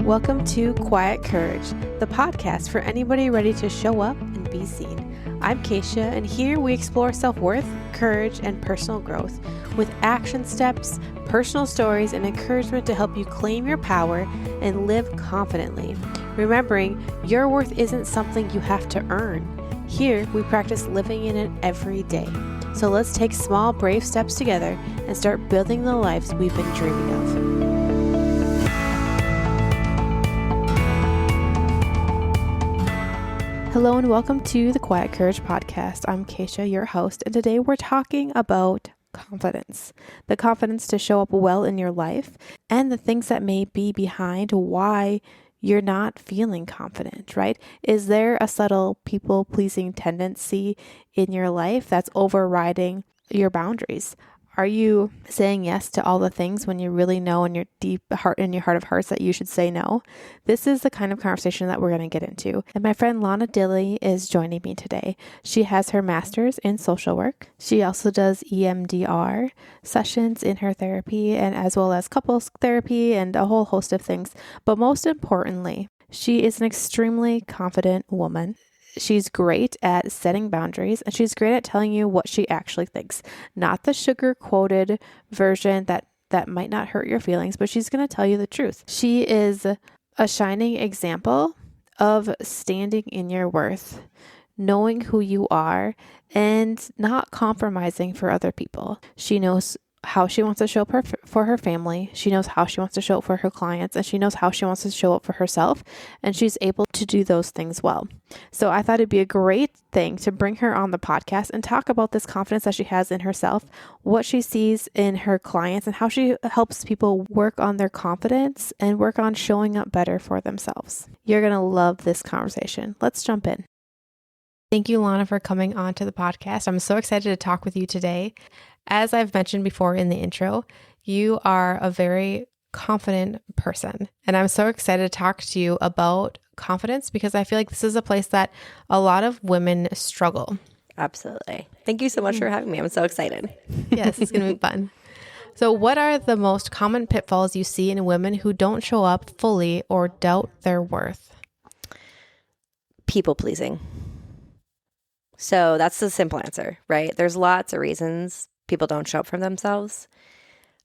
Welcome to Quiet Courage, the podcast for anybody ready to show up and be seen. I'm Kaycia, and here we explore self-worth, courage, and personal growth with action steps, personal stories, and encouragement to help you claim your power and live confidently. Remembering your worth isn't something you have to earn. Here, we practice living in it every day. So let's take small, brave steps together and start building the lives we've been dreaming of. Hello and welcome to the Quiet Courage podcast. I'm Kaycia, your host, and today we're talking about confidence. The confidence to show up well in your life and the things that may be behind why you're not feeling confident, right? Is there a subtle people-pleasing tendency in your life that's overriding your boundaries? Are you saying yes to all the things when you really know in your deep heart, in your heart of hearts, that you should say no? This is the kind of conversation that we're going to get into. And my friend Lonna Dille is joining me today. She has her master's in social work. She also does EMDR sessions in her therapy, and as well as couples therapy and a whole host of things. But most importantly, she is an extremely confident woman. She's great at setting boundaries, and she's great at telling you what she actually thinks. Not the sugar-coated version that might not hurt your feelings, but she's going to tell you the truth. She is a shining example of standing in your worth, knowing who you are, and not compromising for other people. She knows how she wants to show up for her family. She knows how she wants to show up for her clients, and she knows how she wants to show up for herself, and she's able to do those things well. So I thought it'd be a great thing to bring her on the podcast and talk about this confidence that she has in herself, what she sees in her clients, and how she helps people work on their confidence and work on showing up better for themselves. You're going to love this conversation. Let's jump in. Thank you, Lonna, for coming on to the podcast. I'm so excited to talk with you today. As I've mentioned before in the intro, you are a very confident person, and I'm so excited to talk to you about confidence because I feel like this is a place that a lot of women struggle. Absolutely. Thank you so much for having me. I'm so excited. Yes, it's going to be fun. So what are the most common pitfalls you see in women who don't show up fully or doubt their worth? People pleasing. So that's the simple answer, right? There's lots of reasons people don't show up for themselves,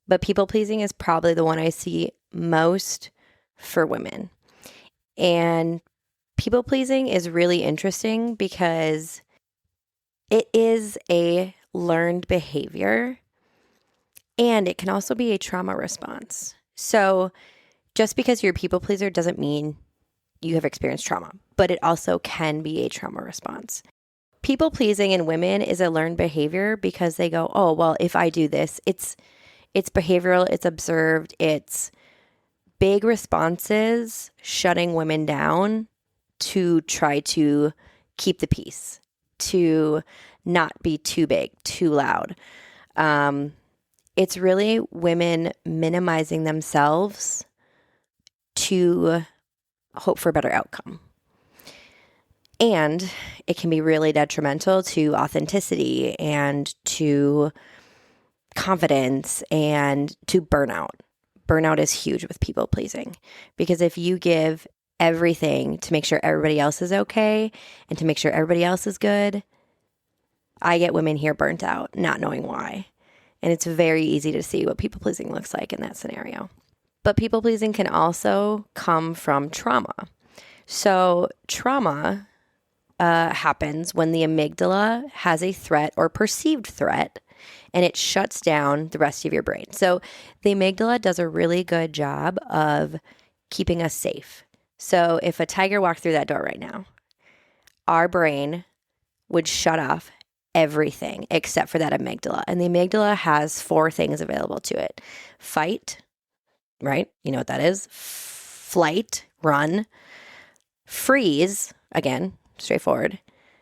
but people pleasing is probably the one I see most for women. And people pleasing is really interesting because it is a learned behavior, and it can also be a trauma response. So just because you're a people pleaser doesn't mean you have experienced trauma, but it also can be a trauma response. People pleasing in women is a learned behavior because they go, oh, well, if I do this, it's behavioral, it's observed, it's big responses shutting women down to try to keep the peace, to not be too big, too loud. It's really women minimizing themselves to hope for a better outcome. And it can be really detrimental to authenticity and to confidence and to burnout. Burnout is huge with people pleasing because if you give everything to make sure everybody else is okay and to make sure everybody else is good, I get women here burnt out, not knowing why. And it's very easy to see what people pleasing looks like in that scenario. But people pleasing can also come from trauma. So trauma happens when the amygdala has a threat or perceived threat, and it shuts down the rest of your brain. So the amygdala does a really good job of keeping us safe. So if a tiger walked through that door right now, our brain would shut off everything except for that amygdala. And the amygdala has 4 things available to it. Fight, right? You know what that is. Flight, run, freeze, again, straightforward,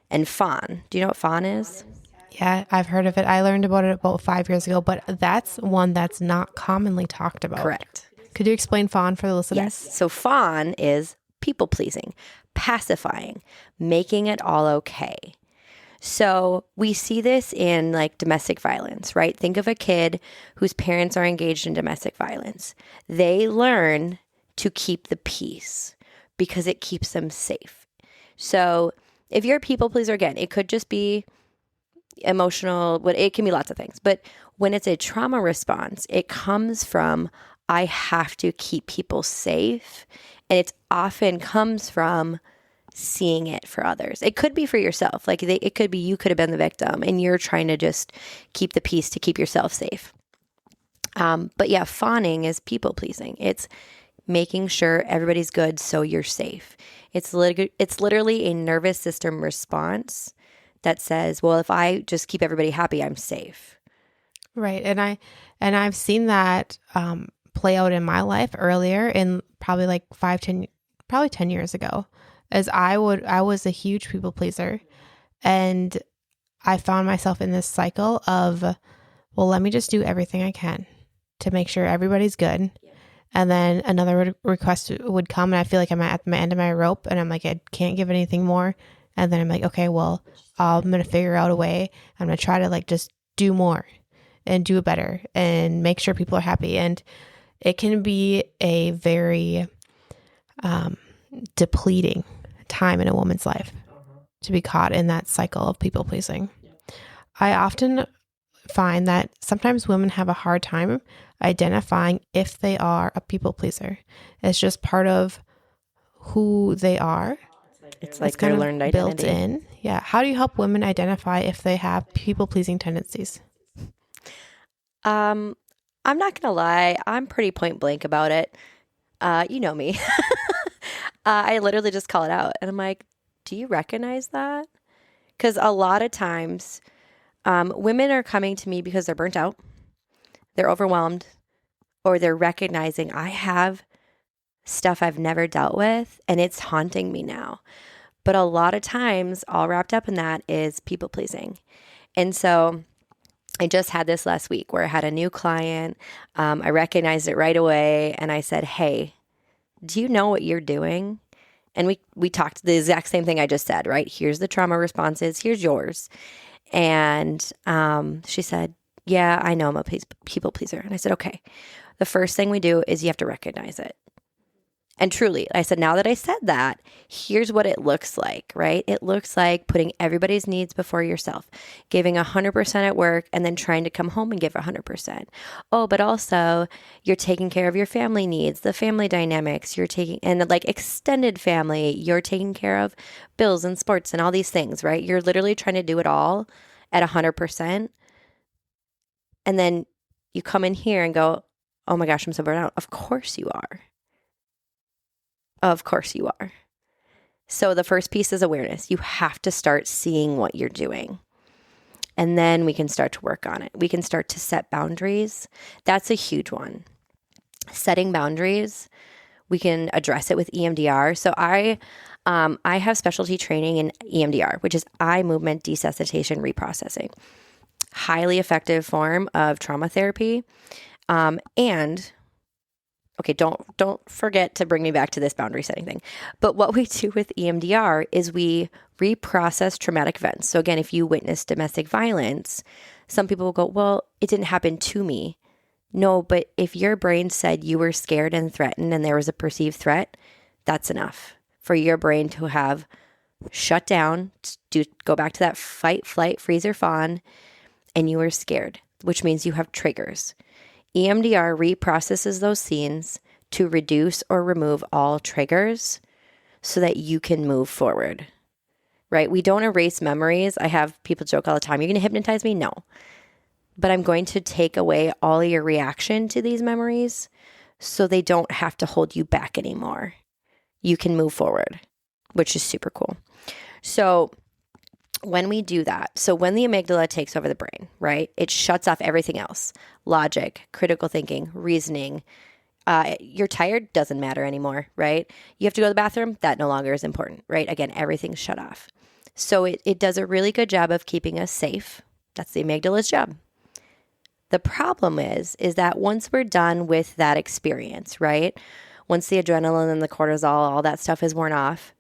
and fawn. Do you know what fawn is? Yeah, I've heard of it. I learned about it about 5 years ago, but that's one that's not commonly talked about. Correct. Could you explain fawn for the listeners? Yes. So fawn is people pleasing, pacifying, making it all okay. So we see this in like domestic violence, right? Think of a kid whose parents are engaged in domestic violence. They learn to keep the peace because it keeps them safe. So if you're a people pleaser, again, it could just be emotional, it can be lots of things. But when it's a trauma response, it comes from, I have to keep people safe. And it often comes from seeing it for others. It could be for yourself. Like it could be, you could have been the victim and you're trying to just keep the peace to keep yourself safe. But yeah, fawning is people pleasing. It's making sure everybody's good so you're safe. It's literally a nervous system response that says, well, if I just keep everybody happy, I'm safe. Right. And I've seen that play out in my life earlier in probably like 10 years ago, as I was a huge people pleaser, and I found myself in this cycle of, well, let me just do everything I can to make sure everybody's good. Yeah. And then another request would come and I feel like I'm at my end of my rope and I'm like, I can't give anything more. And then I'm like, okay, well, I'm going to figure out a way. I'm going to try to like just do more and do it better and make sure people are happy. And it can be a very depleting time in a woman's life to be caught in that cycle of people pleasing. Yeah. I often find that sometimes women have a hard time identifying if they are a people pleaser. It's just part of who they are. It's like their learned identity. Built in. Yeah. How do you help women identify if they have people pleasing tendencies? I'm not going to lie. I'm pretty point blank about it. You know me. I literally just call it out and I'm like, do you recognize that? Because a lot of times women are coming to me because they're burnt out, they're overwhelmed, or they're recognizing I have stuff I've never dealt with and it's haunting me now. But a lot of times all wrapped up in that is people pleasing. And so I just had this last week where I had a new client. I recognized it right away and I said, hey, do you know what you're doing? And we talked the exact same thing I just said, right? Here's the trauma responses. Here's yours. And she said, yeah, I know I'm a people pleaser. And I said, okay, the first thing we do is you have to recognize it. And truly, I said, now that I said that, here's what it looks like, right? It looks like putting everybody's needs before yourself, giving 100% at work, and then trying to come home and give 100%. Oh, but also you're taking care of your family needs, the family dynamics, and like extended family, you're taking care of bills and sports and all these things, right? You're literally trying to do it all at 100%. And then you come in here and go, oh my gosh, I'm so burnt out. Of course you are. Of course you are. So the first piece is awareness. You have to start seeing what you're doing. And then we can start to work on it. We can start to set boundaries. That's a huge one. Setting boundaries, we can address it with EMDR. So I have specialty training in EMDR, which is eye movement desensitization reprocessing. Highly effective form of trauma therapy. Okay, don't forget to bring me back to this boundary setting thing. But what we do with EMDR is we reprocess traumatic events. So again, if you witness domestic violence, some people will go, well, it didn't happen to me. No, but if your brain said you were scared and threatened and there was a perceived threat, that's enough for your brain to have shut down, to go back to that fight, flight, freeze, or fawn, and you were scared, which means you have triggers. EMDR reprocesses those scenes to reduce or remove all triggers so that you can move forward, right? We don't erase memories. I have people joke all the time, you're going to hypnotize me? No. But I'm going to take away all your reaction to these memories so they don't have to hold you back anymore. You can move forward, which is super cool. So when we do that, so when the amygdala takes over the brain, right, it shuts off everything else. Logic, critical thinking, reasoning. You're tired, doesn't matter anymore, right? You have to go to the bathroom, that no longer is important, right? Again, everything's shut off. So it does a really good job of keeping us safe. That's the amygdala's job. The problem is that once we're done with that experience, right? Once the adrenaline and the cortisol, all that stuff is worn off,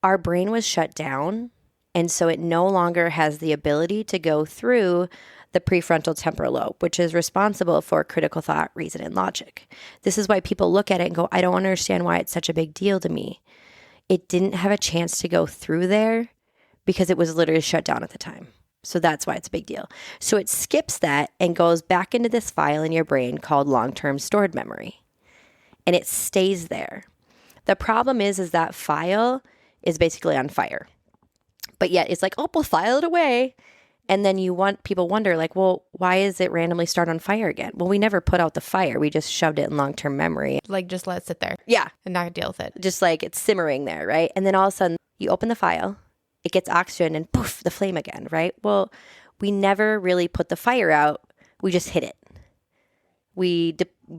our brain was shut down And so it no longer has the ability to go through the prefrontal temporal lobe, which is responsible for critical thought, reason, and logic. This is why people look at it and go, I don't understand why it's such a big deal to me. It didn't have a chance to go through there because it was literally shut down at the time. So that's why it's a big deal. So it skips that and goes back into this file in your brain called long-term stored memory. And it stays there. The problem is that file is basically on fire. But yet it's like, oh, we'll file it away. And then people wonder like, well, why is it randomly start on fire again? Well, we never put out the fire. We just shoved it in long-term memory. Like just let it sit there. Yeah. And not deal with it. Just like it's simmering there, right? And then all of a sudden you open the file, it gets oxygen and poof, the flame again, right? Well, we never really put the fire out. We just hit it. We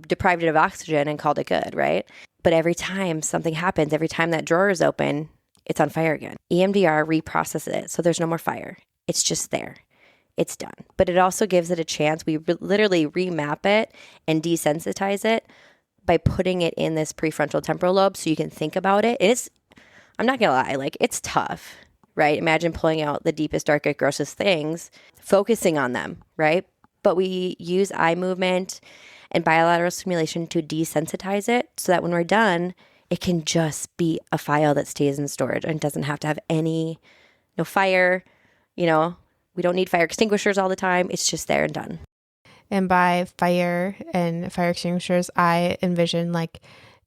deprived it of oxygen and called it good, right? But every time something happens, every time that drawer is open, it's on fire again. EMDR reprocesses it, so there's no more fire. It's just there. It's done. But it also gives it a chance. We literally remap it and desensitize it by putting it in this prefrontal temporal lobe so you can think about it. I'm not going to lie, like it's tough, right? Imagine pulling out the deepest, darkest, grossest things, focusing on them, right? But we use eye movement and bilateral stimulation to desensitize it so that when we're done, it can just be a file that stays in storage and doesn't have to have no fire. We don't need fire extinguishers all the time. It's just there and done. And by fire and fire extinguishers, I envision like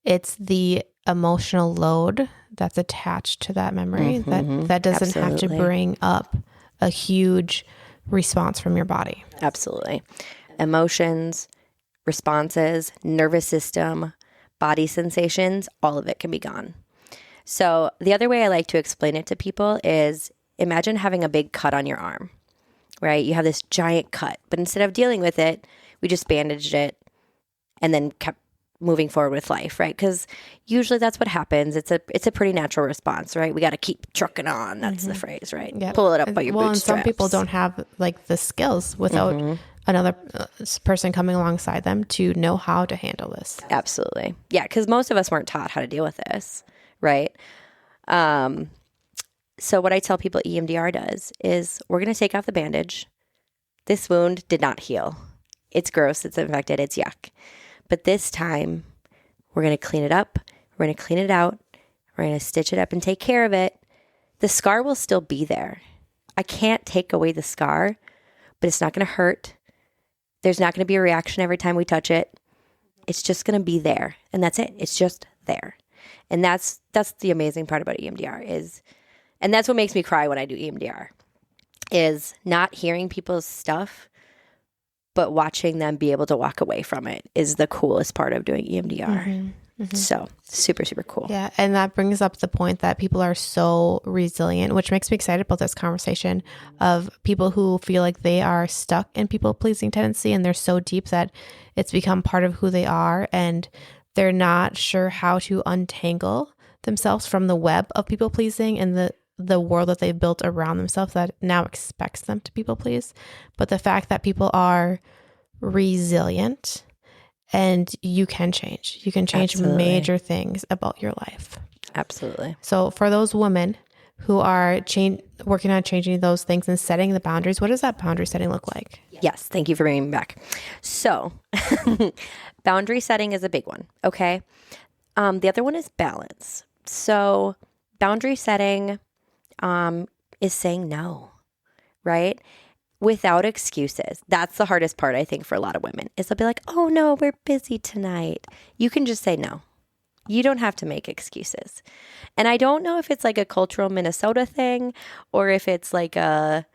it's the emotional load that's attached to that memory that doesn't have to bring up a huge response from your body. Absolutely. Emotions, responses, nervous system, body sensations, all of it can be gone. So the other way I like to explain it to people is imagine having a big cut on your arm, right? You have this giant cut, but instead of dealing with it, we just bandaged it and then kept moving forward with life, right? Because usually that's what happens. It's a pretty natural response, right? We got to keep trucking on. That's the phrase, right? Yep. Pull it up by your bootstraps. And some people don't have like the skills without another person coming alongside them to know how to handle this. Absolutely. Yeah, because most of us weren't taught how to deal with this, right? So what I tell people EMDR does is we're going to take off the bandage. This wound did not heal. It's gross. It's infected. It's yuck. But this time, we're going to clean it up. We're going to clean it out. We're going to stitch it up and take care of it. The scar will still be there. I can't take away the scar, but it's not going to hurt. There's not going to be a reaction every time we touch it. It's just going to be there. And that's it. It's just there. And that's the amazing part about EMDR is, and that's what makes me cry when I do EMDR, is not hearing people's stuff, but watching them be able to walk away from it is the coolest part of doing EMDR. So super, super cool. Yeah. And that brings up the point that people are so resilient, which makes me excited about this conversation of people who feel like they are stuck in people pleasing tendency and they're so deep that it's become part of who they are and they're not sure how to untangle themselves from the web of people pleasing and the world that they've built around themselves that now expects them to people please. But the fact that people are resilient and you can change. You can change major things about your life. Absolutely. So for those women who are working on changing those things and setting the boundaries, what does that boundary setting look like? Yes. Thank you for bringing me back. So boundary setting is a big one. Okay. The other one is balance. So boundary setting is saying no, right? Without excuses. That's the hardest part, I think, for a lot of women is they'll be like, oh no, we're busy tonight. You can just say no. You don't have to make excuses. And I don't know if it's like a cultural Minnesota thing or if it's like a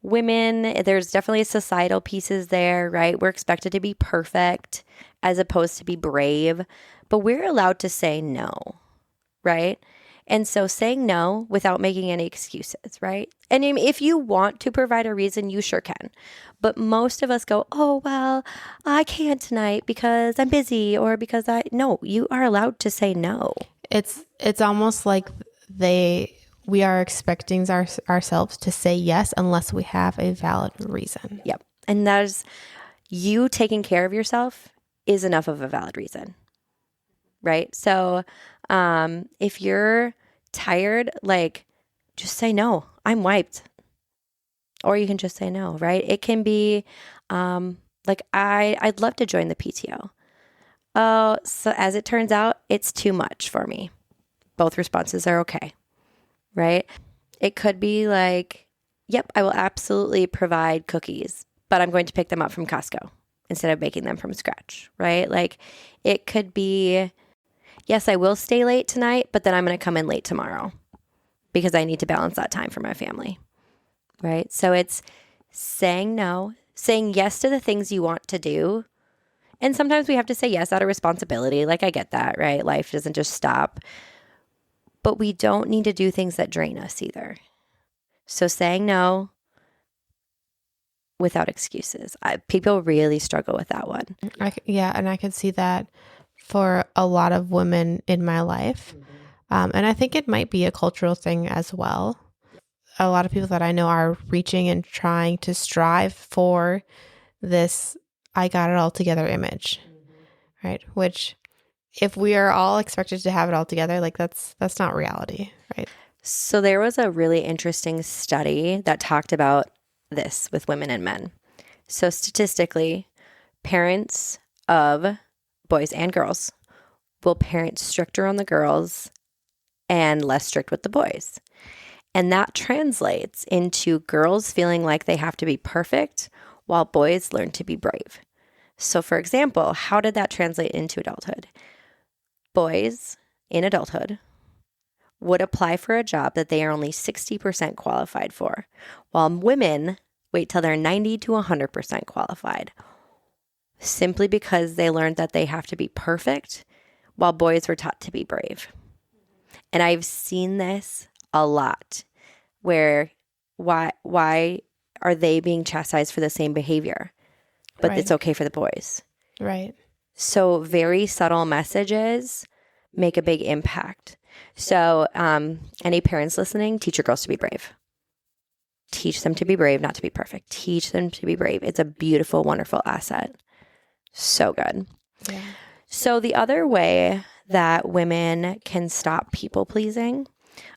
women, there's definitely societal pieces there, right? We're expected to be perfect as opposed to be brave, but we're allowed to say no, right? And so saying no without making any excuses, right? And if you want to provide a reason, you sure can. But most of us go, oh, well, I can't tonight because I'm busy or because no, you are allowed to say no. It's almost like we are expecting ourselves to say yes unless we have a valid reason. Yep. And that's you taking care of yourself is enough of a valid reason, right? So if you're tired, like just say no. I'm wiped. Or you can just say no, right? It can be I'd love to join the PTO. Oh, so as it turns out, it's too much for me. Both responses are okay, right? It could be like, yep, I will absolutely provide cookies, but I'm going to pick them up from Costco instead of making them from scratch, right? Like it could be, yes, I will stay late tonight, but then I'm going to come in late tomorrow because I need to balance that time for my family, right? So it's saying no, saying yes to the things you want to do. And sometimes we have to say yes out of responsibility. Like I get that, right? Life doesn't just stop. But we don't need to do things that drain us either. So saying no without excuses. People really struggle with that one. And I could see that for a lot of women in my life. And I think it might be a cultural thing as well. A lot of people that I know are reaching and trying to strive for this I got it all together image, right? Which if we are all expected to have it all together, like that's not reality, right? So there was a really interesting study that talked about this with women and men. So statistically, parents of boys and girls will parent stricter on the girls and less strict with the boys. And that translates into girls feeling like they have to be perfect while boys learn to be brave. So for example, how did that translate into adulthood? Boys in adulthood would apply for a job that they are only 60% qualified for, while women wait till they're 90 to 100% qualified, simply because they learned that they have to be perfect while boys were taught to be brave. And I've seen this a lot, where why are they being chastised for the same behavior, but Right. It's okay for the boys? Right. So very subtle messages make a big impact. So any parents listening, teach your girls to be brave. Teach them to be brave, not to be perfect. Teach them to be brave. It's a beautiful, wonderful asset. So good. Yeah. So the other way that women can stop people pleasing,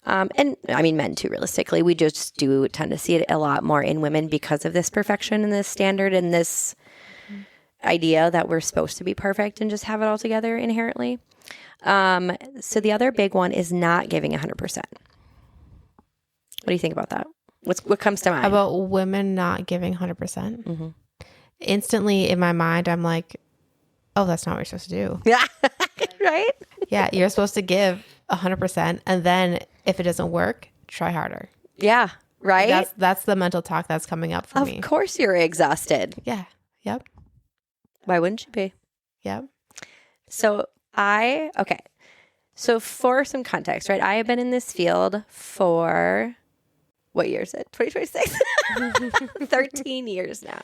and I mean men too, realistically, we just do tend to see it a lot more in women because of this perfection and this standard and this idea that we're supposed to be perfect and just have it all together inherently. So the other big one is not giving 100%. What do you think about that? What comes to mind? About women not giving 100%? Mm-hmm. Instantly in my mind, I'm like, oh, that's not what you're supposed to do. Yeah. Right? Yeah, you're supposed to give 100%. And then if it doesn't work, try harder. Yeah. Right? That's the mental talk that's coming up for me. Of course you're exhausted. Yeah. Yep. Why wouldn't you be? Yep. So for some context, right? I have been in this field for, what year is it? 2026? 13 years now.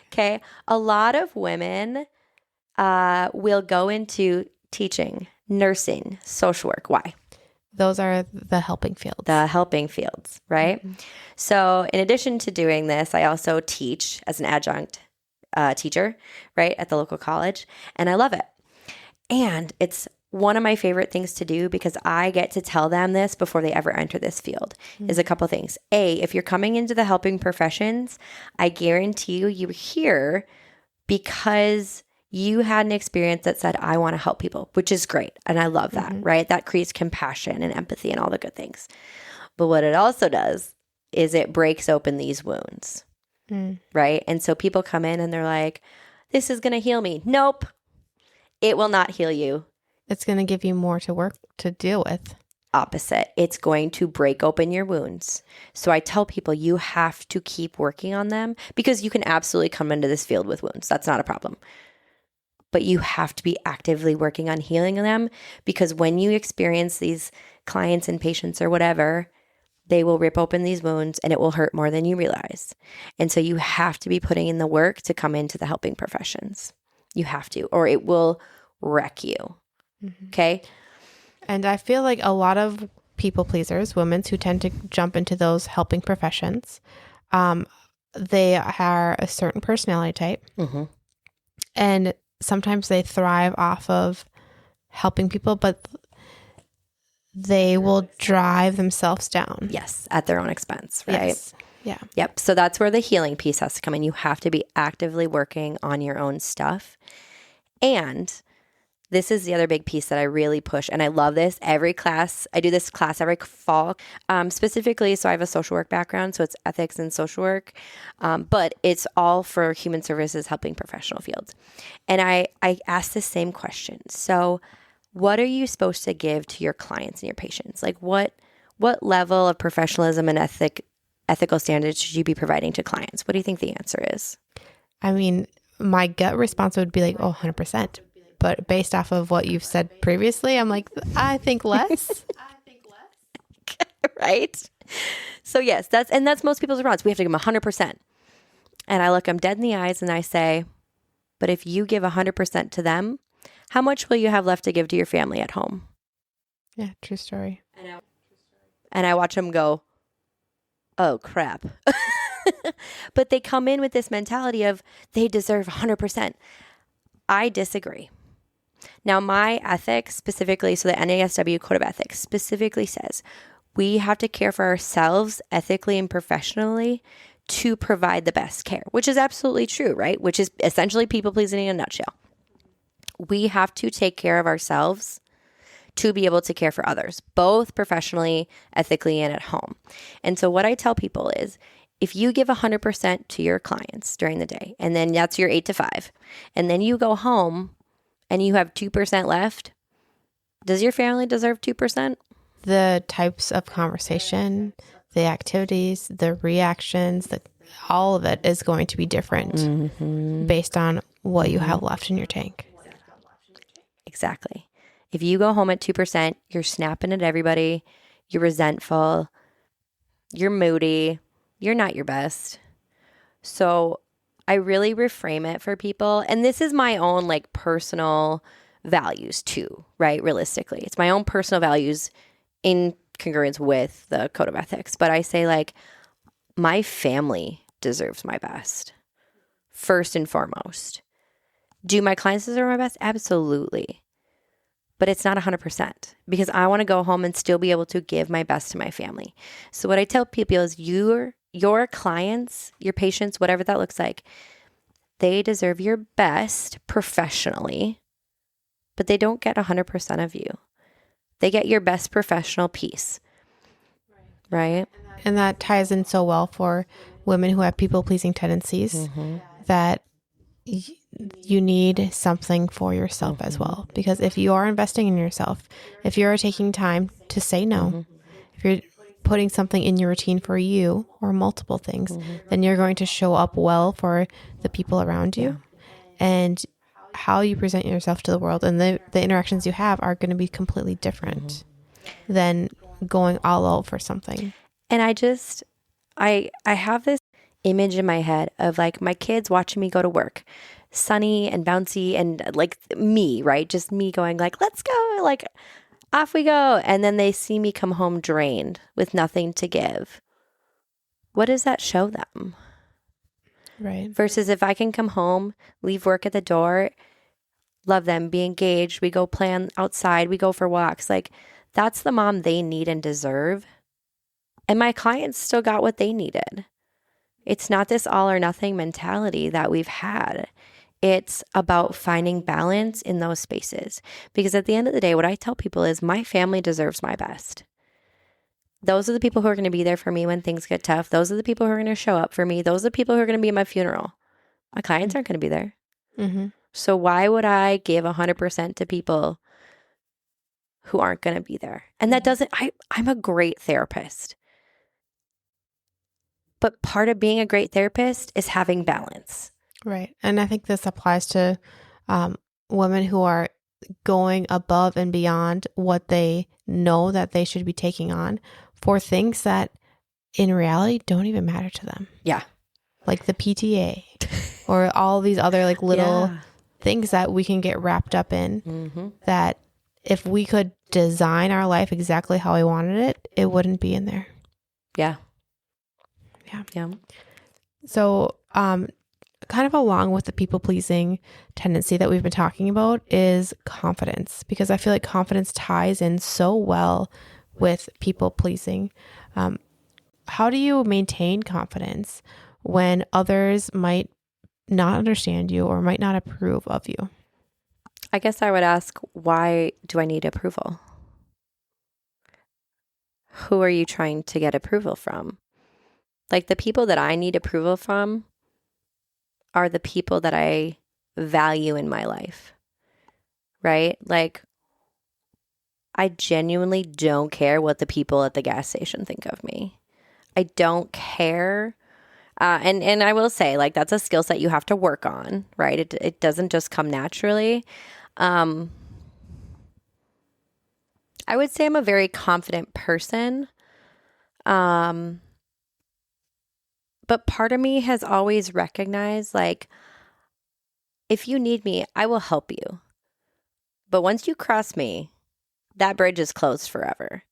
Okay. A lot of women will go into teaching, nursing, social work. Why? Those are the helping fields. The helping fields, right? Mm-hmm. So in addition to doing this, I also teach as an adjunct teacher, right, at the local college. And I love it. And it's one of my favorite things to do because I get to tell them this before they ever enter this field is a couple things. A, if you're coming into the helping professions, I guarantee you're here because you had an experience that said, I want to help people, which is great. And I love that, right? That creates compassion and empathy and all the good things. But what it also does is it breaks open these wounds, right? And so people come in and they're like, this is going to heal me. Nope. It will not heal you. It's going to give you more to work to deal with. Opposite. It's going to break open your wounds. So I tell people you have to keep working on them because you can absolutely come into this field with wounds. That's not a problem. But you have to be actively working on healing them because when you experience these clients and patients or whatever, they will rip open these wounds and it will hurt more than you realize. And so you have to be putting in the work to come into the helping professions. You have to, or it will wreck you. Okay. And I feel like a lot of people pleasers, women who tend to jump into those helping professions, they are a certain personality type. And sometimes they thrive off of helping people, but they will drive themselves down. Yes, at their own expense, right? Yes. Yeah. Yep. So that's where the healing piece has to come in. You have to be actively working on your own stuff. And this is the other big piece that I really push. And I love this. Every class, I do this class every fall, specifically. So I have a social work background. So it's ethics and social work. But it's all for human services, helping professional fields. And I ask the same question. So what are you supposed to give to your clients and your patients? Like what level of professionalism and ethical standards should you be providing to clients? What do you think the answer is? I mean, my gut response would be like, oh, 100%. But based off of what you've said previously, I'm like, I think less. Right? So yes, that's most people's response. We have to give them 100%. And I look them dead in the eyes and I say, but if you give 100% to them, how much will you have left to give to your family at home? Yeah, true story. And I watch them go, oh, crap. But they come in with this mentality of they deserve 100%. I disagree. Now, my ethics specifically, so the NASW Code of Ethics specifically says we have to care for ourselves ethically and professionally to provide the best care, which is absolutely true, right? Which is essentially people pleasing in a nutshell. We have to take care of ourselves to be able to care for others, both professionally, ethically, and at home. And so what I tell people is, if you give 100% to your clients during the day, and then that's your 8 to 5, and then you go home and you have 2% left, does your family deserve 2%? The types of conversation, the activities, the reactions, all of it is going to be different based on what you have left in your tank. Exactly. If you go home at 2%, you're snapping at everybody, you're resentful, you're moody, you're not your best. So I really reframe it for people. And this is my own like personal values too, right? Realistically, it's my own personal values in congruence with the Code of Ethics. But I say like, my family deserves my best first and foremost. Do my clients deserve my best? Absolutely. But it's not 100% because I want to go home and still be able to give my best to my family. So what I tell people is your clients, your patients, whatever that looks like, they deserve your best professionally, but they don't get 100% of you. They get your best professional piece, right? And that ties in so well for women who have people-pleasing tendencies that you need something for yourself as well. Because if you are investing in yourself, if you're taking time to say no, if you're putting something in your routine for you or multiple things, then you're going to show up well for the people around you. And how you present yourself to the world and the interactions you have are going to be completely different than going all out for something. And I have this image in my head of like my kids watching me go to work, sunny and bouncy and like me, right? Just me going like, let's go, like off we go. And then they see me come home drained with nothing to give. What does that show them? Right. Versus if I can come home, leave work at the door, love them, be engaged, we go play outside, we go for walks. Like that's the mom they need and deserve. And my clients still got what they needed. It's not this all or nothing mentality that we've had. It's about finding balance in those spaces. Because at the end of the day, what I tell people is my family deserves my best. Those are the people who are going to be there for me when things get tough. Those are the people who are going to show up for me. Those are the people who are going to be at my funeral. My clients aren't going to be there. So why would I give 100% to people who aren't going to be there? And that doesn't, I'm a great therapist. But part of being a great therapist is having balance. Right. And I think this applies to women who are going above and beyond what they know that they should be taking on for things that in reality don't even matter to them. Yeah. Like the PTA or all these other like little things that we can get wrapped up in that if we could design our life exactly how we wanted it, it wouldn't be in there. Yeah. So kind of along with the people pleasing tendency that we've been talking about is confidence, because I feel like confidence ties in so well with people pleasing. How do you maintain confidence when others might not understand you or might not approve of you? I guess I would ask, why do I need approval? Who are you trying to get approval from? Like, the people that I need approval from are the people that I value in my life, right? Like, I genuinely don't care what the people at the gas station think of me. I don't care. And I will say, like, that's a skill set you have to work on, right? It doesn't just come naturally. I would say I'm a very confident person. But part of me has always recognized, like, if you need me, I will help you. But once you cross me, that bridge is closed forever.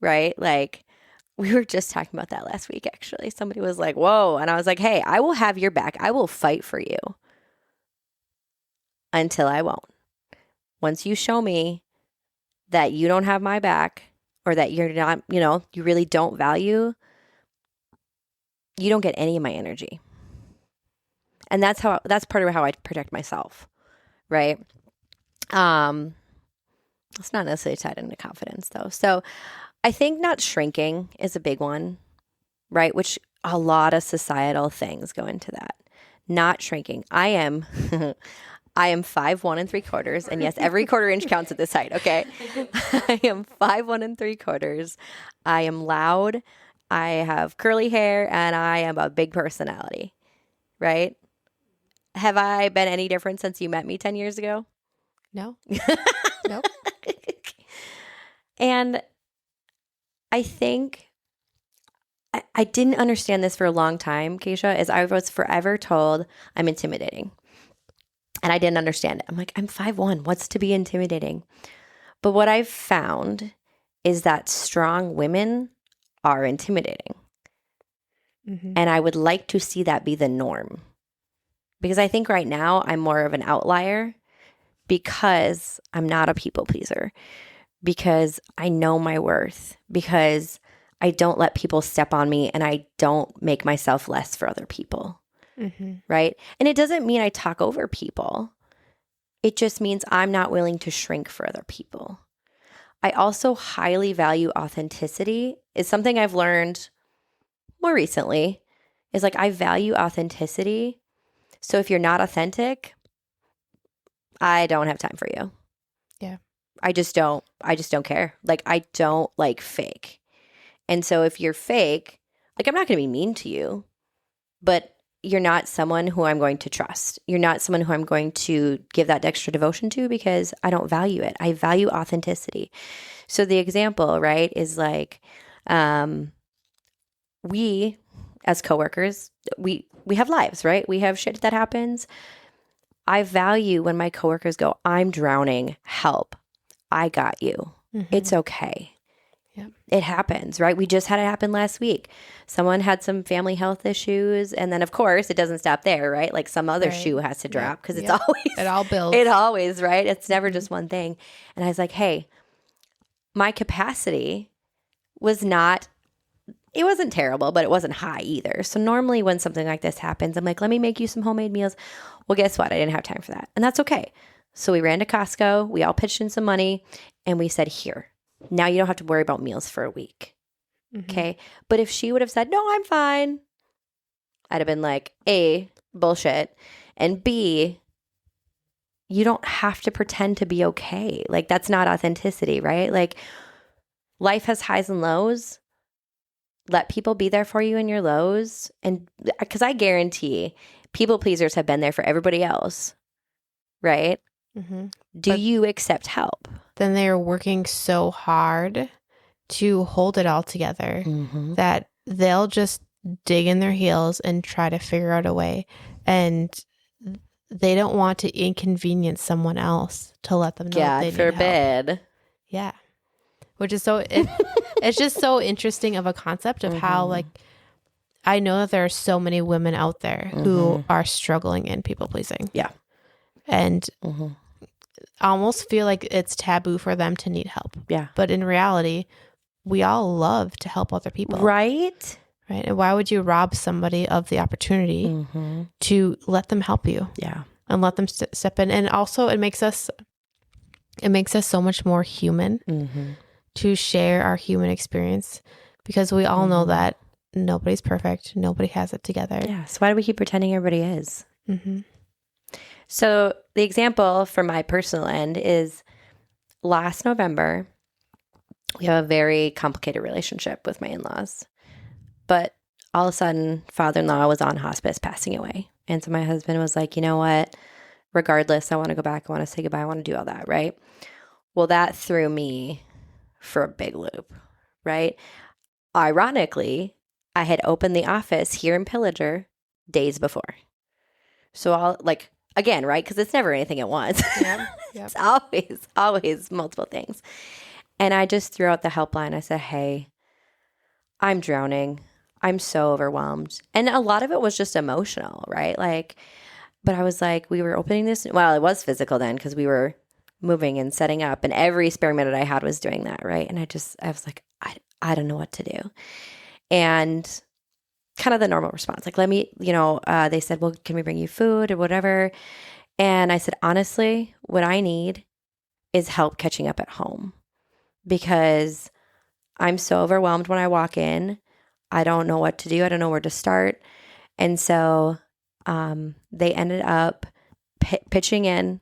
Right? Like, we were just talking about that last week, actually. Somebody was like, whoa. And I was like, hey, I will have your back. I will fight for you until I won't. Once you show me that you don't have my back, or that you're not, you really don't value, you don't get any of my energy. And that's part of how I protect myself, right? It's not necessarily tied into confidence, though. So I think not shrinking is a big one, right? Which a lot of societal things go into that. Not shrinking. I am 5'1" and 3/4, and yes, every quarter inch counts at this height. Okay, I am 5'1" and 3/4. I am loud. I have curly hair, and I am a big personality. Right? Have I been any different since you met me 10 years ago? No. Nope. And I think I didn't understand this for a long time, Kaycia, as I was forever told I'm intimidating. And I didn't understand it. I'm like, I'm 5'1". What's to be intimidating? But what I've found is that strong women are intimidating. Mm-hmm. And I would like to see that be the norm. Because I think right now I'm more of an outlier because I'm not a people pleaser. Because I know my worth. Because I don't let people step on me, and I don't make myself less for other people. Mm-hmm. Right? And it doesn't mean I talk over people. It just means I'm not willing to shrink for other people. I also highly value authenticity. It's something I've learned more recently, is like, I value authenticity. So if you're not authentic, I don't have time for you. Yeah. I just don't care. Like, I don't like fake. And so if you're fake, like, I'm not going to be mean to you, but you're not someone who I'm going to trust. You're not someone who I'm going to give that extra devotion to, because I don't value it. I value authenticity. So the example, right, is like, we as coworkers, we have lives, right? We have shit that happens. I value when my coworkers go, I'm drowning, help. I got you. Mm-hmm. It's okay. Yep. It happens, right? We just had it happen last week. Someone had some family health issues. And then, of course, it doesn't stop there, right? Like, some other shoe has to drop, because it's always, it all builds. It always, right? It's never just one thing. And I was like, hey, my capacity was not, it wasn't terrible, but it wasn't high either. So normally when something like this happens, I'm like, let me make you some homemade meals. Well, guess what? I didn't have time for that. And that's okay. So we ran to Costco. We all pitched in some money, and we said, here. Now you don't have to worry about meals for a week. Mm-hmm. Okay. But if she would have said, no, I'm fine, I'd have been like, A, bullshit. And B, you don't have to pretend to be okay. Like, that's not authenticity, right? Like, life has highs and lows. Let people be there for you in your lows. And because I guarantee people pleasers have been there for everybody else, right? Mm-hmm. Do you accept help? Then they are working so hard to hold it all together, mm-hmm. that they'll just dig in their heels and try to figure out a way. And they don't want to inconvenience someone else to let them know that they need forbid. Help. Yeah. Which is it's just so interesting of a concept of mm-hmm. how, like, I know that there are so many women out there who are struggling in people pleasing. Yeah. And I almost feel like it's taboo for them to need help. Yeah. But in reality, we all love to help other people. Right? Right. And why would you rob somebody of the opportunity to let them help you? Yeah. And let them step in. And also it makes us so much more human to share our human experience, because we all know that nobody's perfect. Nobody has it together. Yeah. So why do we keep pretending everybody is? So the example from my personal end is last November, we have a very complicated relationship with my in-laws. But all of a sudden, father-in-law was on hospice, passing away. And so my husband was like, you know what? Regardless, I want to go back. I want to say goodbye. I want to do all that, right? Well, that threw me for a big loop, right? Ironically, I had opened the office here in Pillager days before. So I'll again, right? Because it's never anything at once. Yep. It's always multiple things. And I just threw out the helpline. I said, hey, I'm drowning. I'm so overwhelmed. And a lot of it was just emotional, right? But I was like, we were opening this. Well, it was physical then because we were moving and setting up, and every spare minute I had was doing that, right? And I was like, I don't know what to do. And kind of the normal response, let me, they said, well, can we bring you food or whatever? And I said, honestly, what I need is help catching up at home, because I'm so overwhelmed when I walk in. I don't know what to do. I don't know where to start. And so they ended up pitching in,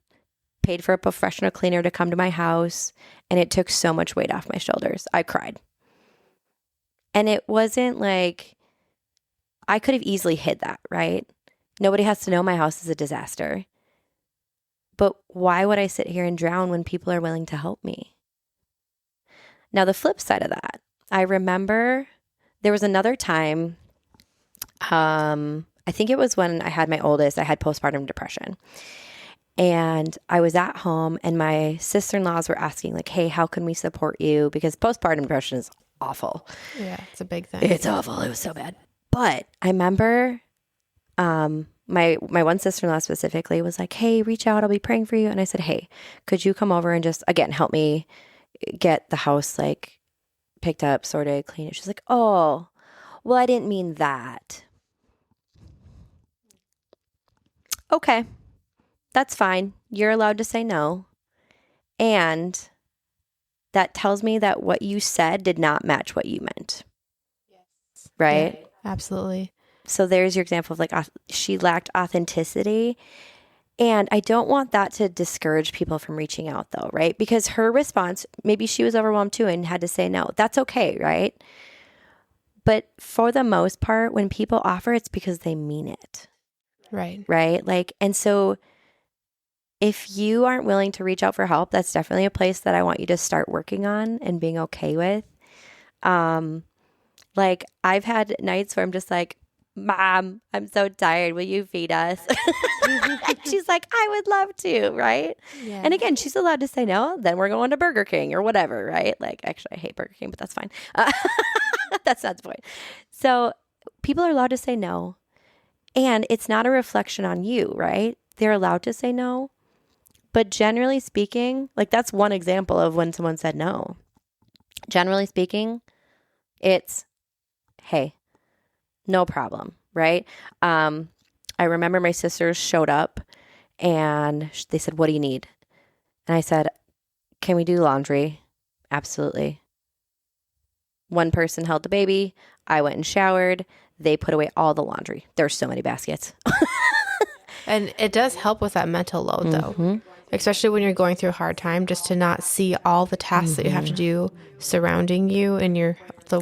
paid for a professional cleaner to come to my house, and it took so much weight off my shoulders. I cried. And it wasn't like, I could have easily hid that, right? Nobody has to know my house is a disaster. But why would I sit here and drown when people are willing to help me? Now, the flip side of that, I remember there was another time, I think it was when I had my oldest, I had postpartum depression. And I was at home and my sister-in-laws were asking hey, how can we support you? Because postpartum depression is awful. Yeah, it's a big thing. It's awful. It was so bad. But I remember my one sister-in-law specifically was like, hey, reach out. I'll be praying for you. And I said, hey, could you come over and just, again, help me get the house picked up, sorted, cleaned. She's like, oh, well, I didn't mean that. Okay, that's fine. You're allowed to say no. And that tells me that what you said did not match what you meant. Yes. Right? Yeah, absolutely. So there's your example of she lacked authenticity. And I don't want that to discourage people from reaching out though, right? Because her response, maybe she was overwhelmed too and had to say no. That's okay, right? But for the most part, when people offer, it's because they mean it. Right. Right? And so if you aren't willing to reach out for help, that's definitely a place that I want you to start working on and being okay with. I've had nights where I'm just like, Mom, I'm so tired. Will you feed us? She's like, I would love to, right? Yeah. And again, she's allowed to say no. Then we're going to Burger King or whatever, right? Actually, I hate Burger King, but that's fine. That's not the point. So people are allowed to say no. And it's not a reflection on you, right? They're allowed to say no. But generally speaking, that's one example of when someone said no. Generally speaking, it's, hey, no problem, right? I remember my sisters showed up and they said, what do you need? And I said, can we do laundry? Absolutely. One person held the baby. I went and showered. They put away all the laundry. There's so many baskets. And it does help with that mental load though, especially when you're going through a hard time, just to not see all the tasks that you have to do surrounding you and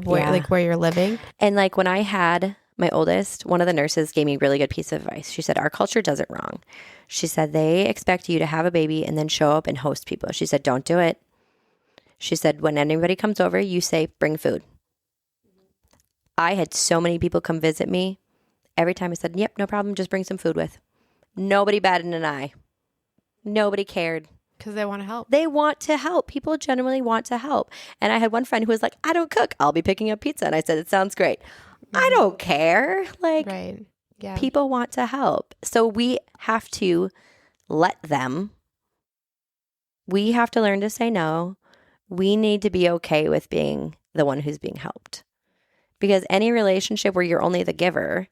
where you're living. And when I had my oldest, one of the nurses gave me a really good piece of advice. She said, our culture does it wrong. She said, they expect you to have a baby and then show up and host people. She said, don't do it. She said, when anybody comes over, you say, bring food. I had so many people come visit me. Every time I said, yep, no problem, just bring some food with. Nobody batted an eye. Nobody cared. Because they want to help. They want to help. People genuinely want to help. And I had one friend who was like, I don't cook. I'll be picking up pizza. And I said, it sounds great. I don't care. Like, Right. Yeah. people want to help. So we have to let them. We have to learn to say no. We need to be okay with being the one who's being helped. Because any relationship where you're only the giver,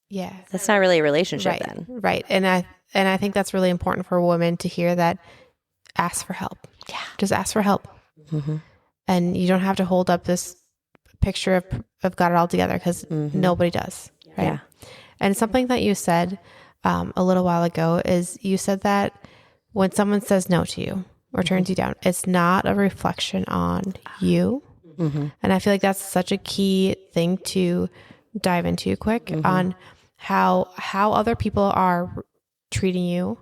Yeah. that's not really a relationship Right. then. Right. And I think that's really important for women to hear that. Ask for help. Yeah. Just ask for help. Mm-hmm. And you don't have to hold up this picture of got it all together, because nobody does. Right. Yeah. And something that you said a little while ago is you said that when someone says no to you or turns you down, it's not a reflection on you. Mm-hmm. And I feel like that's such a key thing to dive into quick on how other people are treating you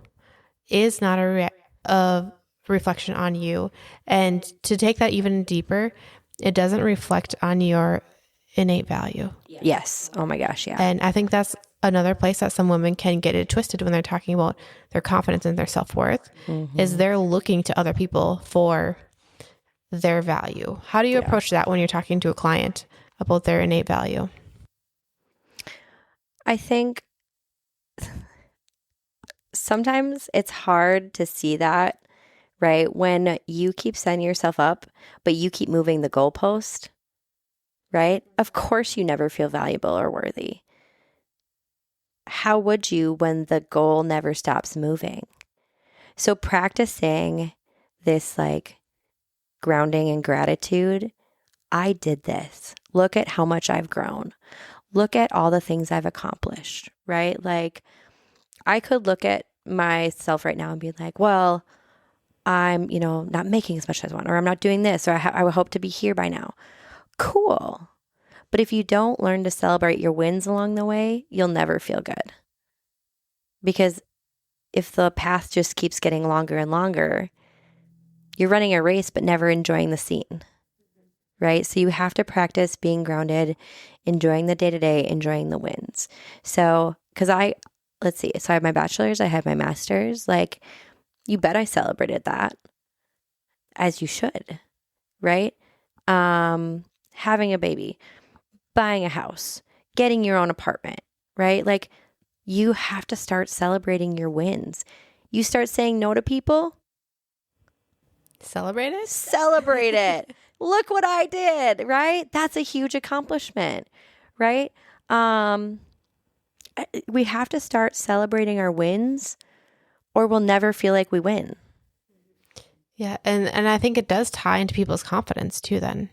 is not a reflection on you. And to take that even deeper, it doesn't reflect on your innate value. Yes. Oh my gosh. Yeah. And I think that's another place that some women can get it twisted when they're talking about their confidence and their self-worth, is they're looking to other people for their value. How do you approach that when you're talking to a client about their innate value? I think sometimes it's hard to see that, right? When you keep setting yourself up, but you keep moving the goalpost, right? Of course you never feel valuable or worthy. How would you when the goal never stops moving? So practicing this like grounding and gratitude, I did this. Look at how much I've grown. Look at all the things I've accomplished, right? Like, I could look at myself right now and be like, well, I'm, not making as much as I want, or I'm not doing this, or I would hope to be here by now. Cool. But if you don't learn to celebrate your wins along the way, you'll never feel good. Because if the path just keeps getting longer and longer, you're running a race, but never enjoying the scene, right? So you have to practice being grounded, enjoying the day-to-day, enjoying the wins. So, let's see. So I have my bachelor's, I have my master's. Like, you bet I celebrated that, as you should, right? Having a baby, buying a house, getting your own apartment, right? Like, you have to start celebrating your wins. You start saying no to people. Celebrate it? Celebrate it. Look what I did, right? That's a huge accomplishment, right? We have to start celebrating our wins, or we'll never feel like we win. Yeah. And I think it does tie into people's confidence too then,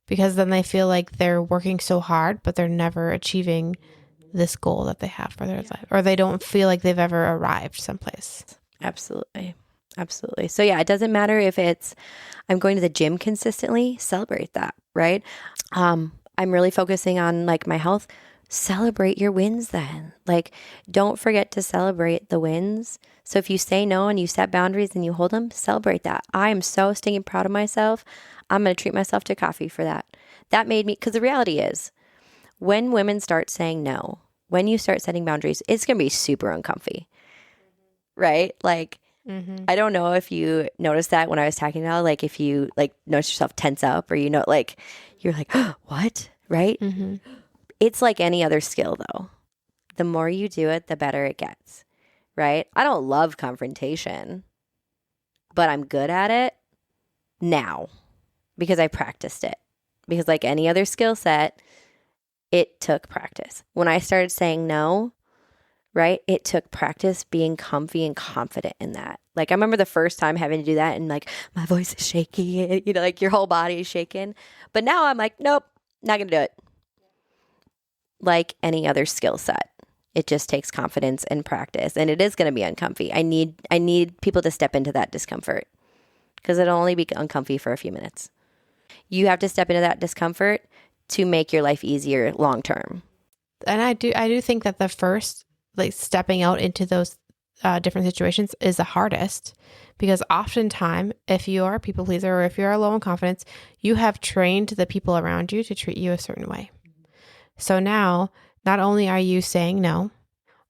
because then they feel like they're working so hard, but they're never achieving this goal that they have for their life, or they don't feel like they've ever arrived someplace. Absolutely. Absolutely. So yeah, it doesn't matter if it's, I'm going to the gym consistently, celebrate that, right? I'm really focusing on like my health. Celebrate your wins then. Like, don't forget to celebrate the wins. So if you say no and you set boundaries and you hold them, celebrate that. I am so stinking proud of myself. I'm going to treat myself to coffee for that. That made me, because the reality is, when women start saying no, when you start setting boundaries, it's going to be super uncomfy, right? Like, I don't know if you noticed that when I was talking about, like, if you like notice yourself tense up, or you're like, oh, what? Right? It's like any other skill though. The more you do it, the better it gets, right? I don't love confrontation, but I'm good at it now because I practiced it. Because like any other skill set, it took practice. When I started saying no, right, it took practice being comfy and confident in that. Like, I remember the first time having to do that and like my voice is shaky, like your whole body is shaking. But now I'm like, nope, not going to do it. Like any other skill set, it just takes confidence and practice, and it is going to be uncomfy. I need people to step into that discomfort, because it'll only be uncomfy for a few minutes. You have to step into that discomfort to make your life easier long term. And I do think that the first, like, stepping out into those different situations is the hardest, because oftentimes if you are a people pleaser or if you're low in confidence, you have trained the people around you to treat you a certain way. So now, not only are you saying no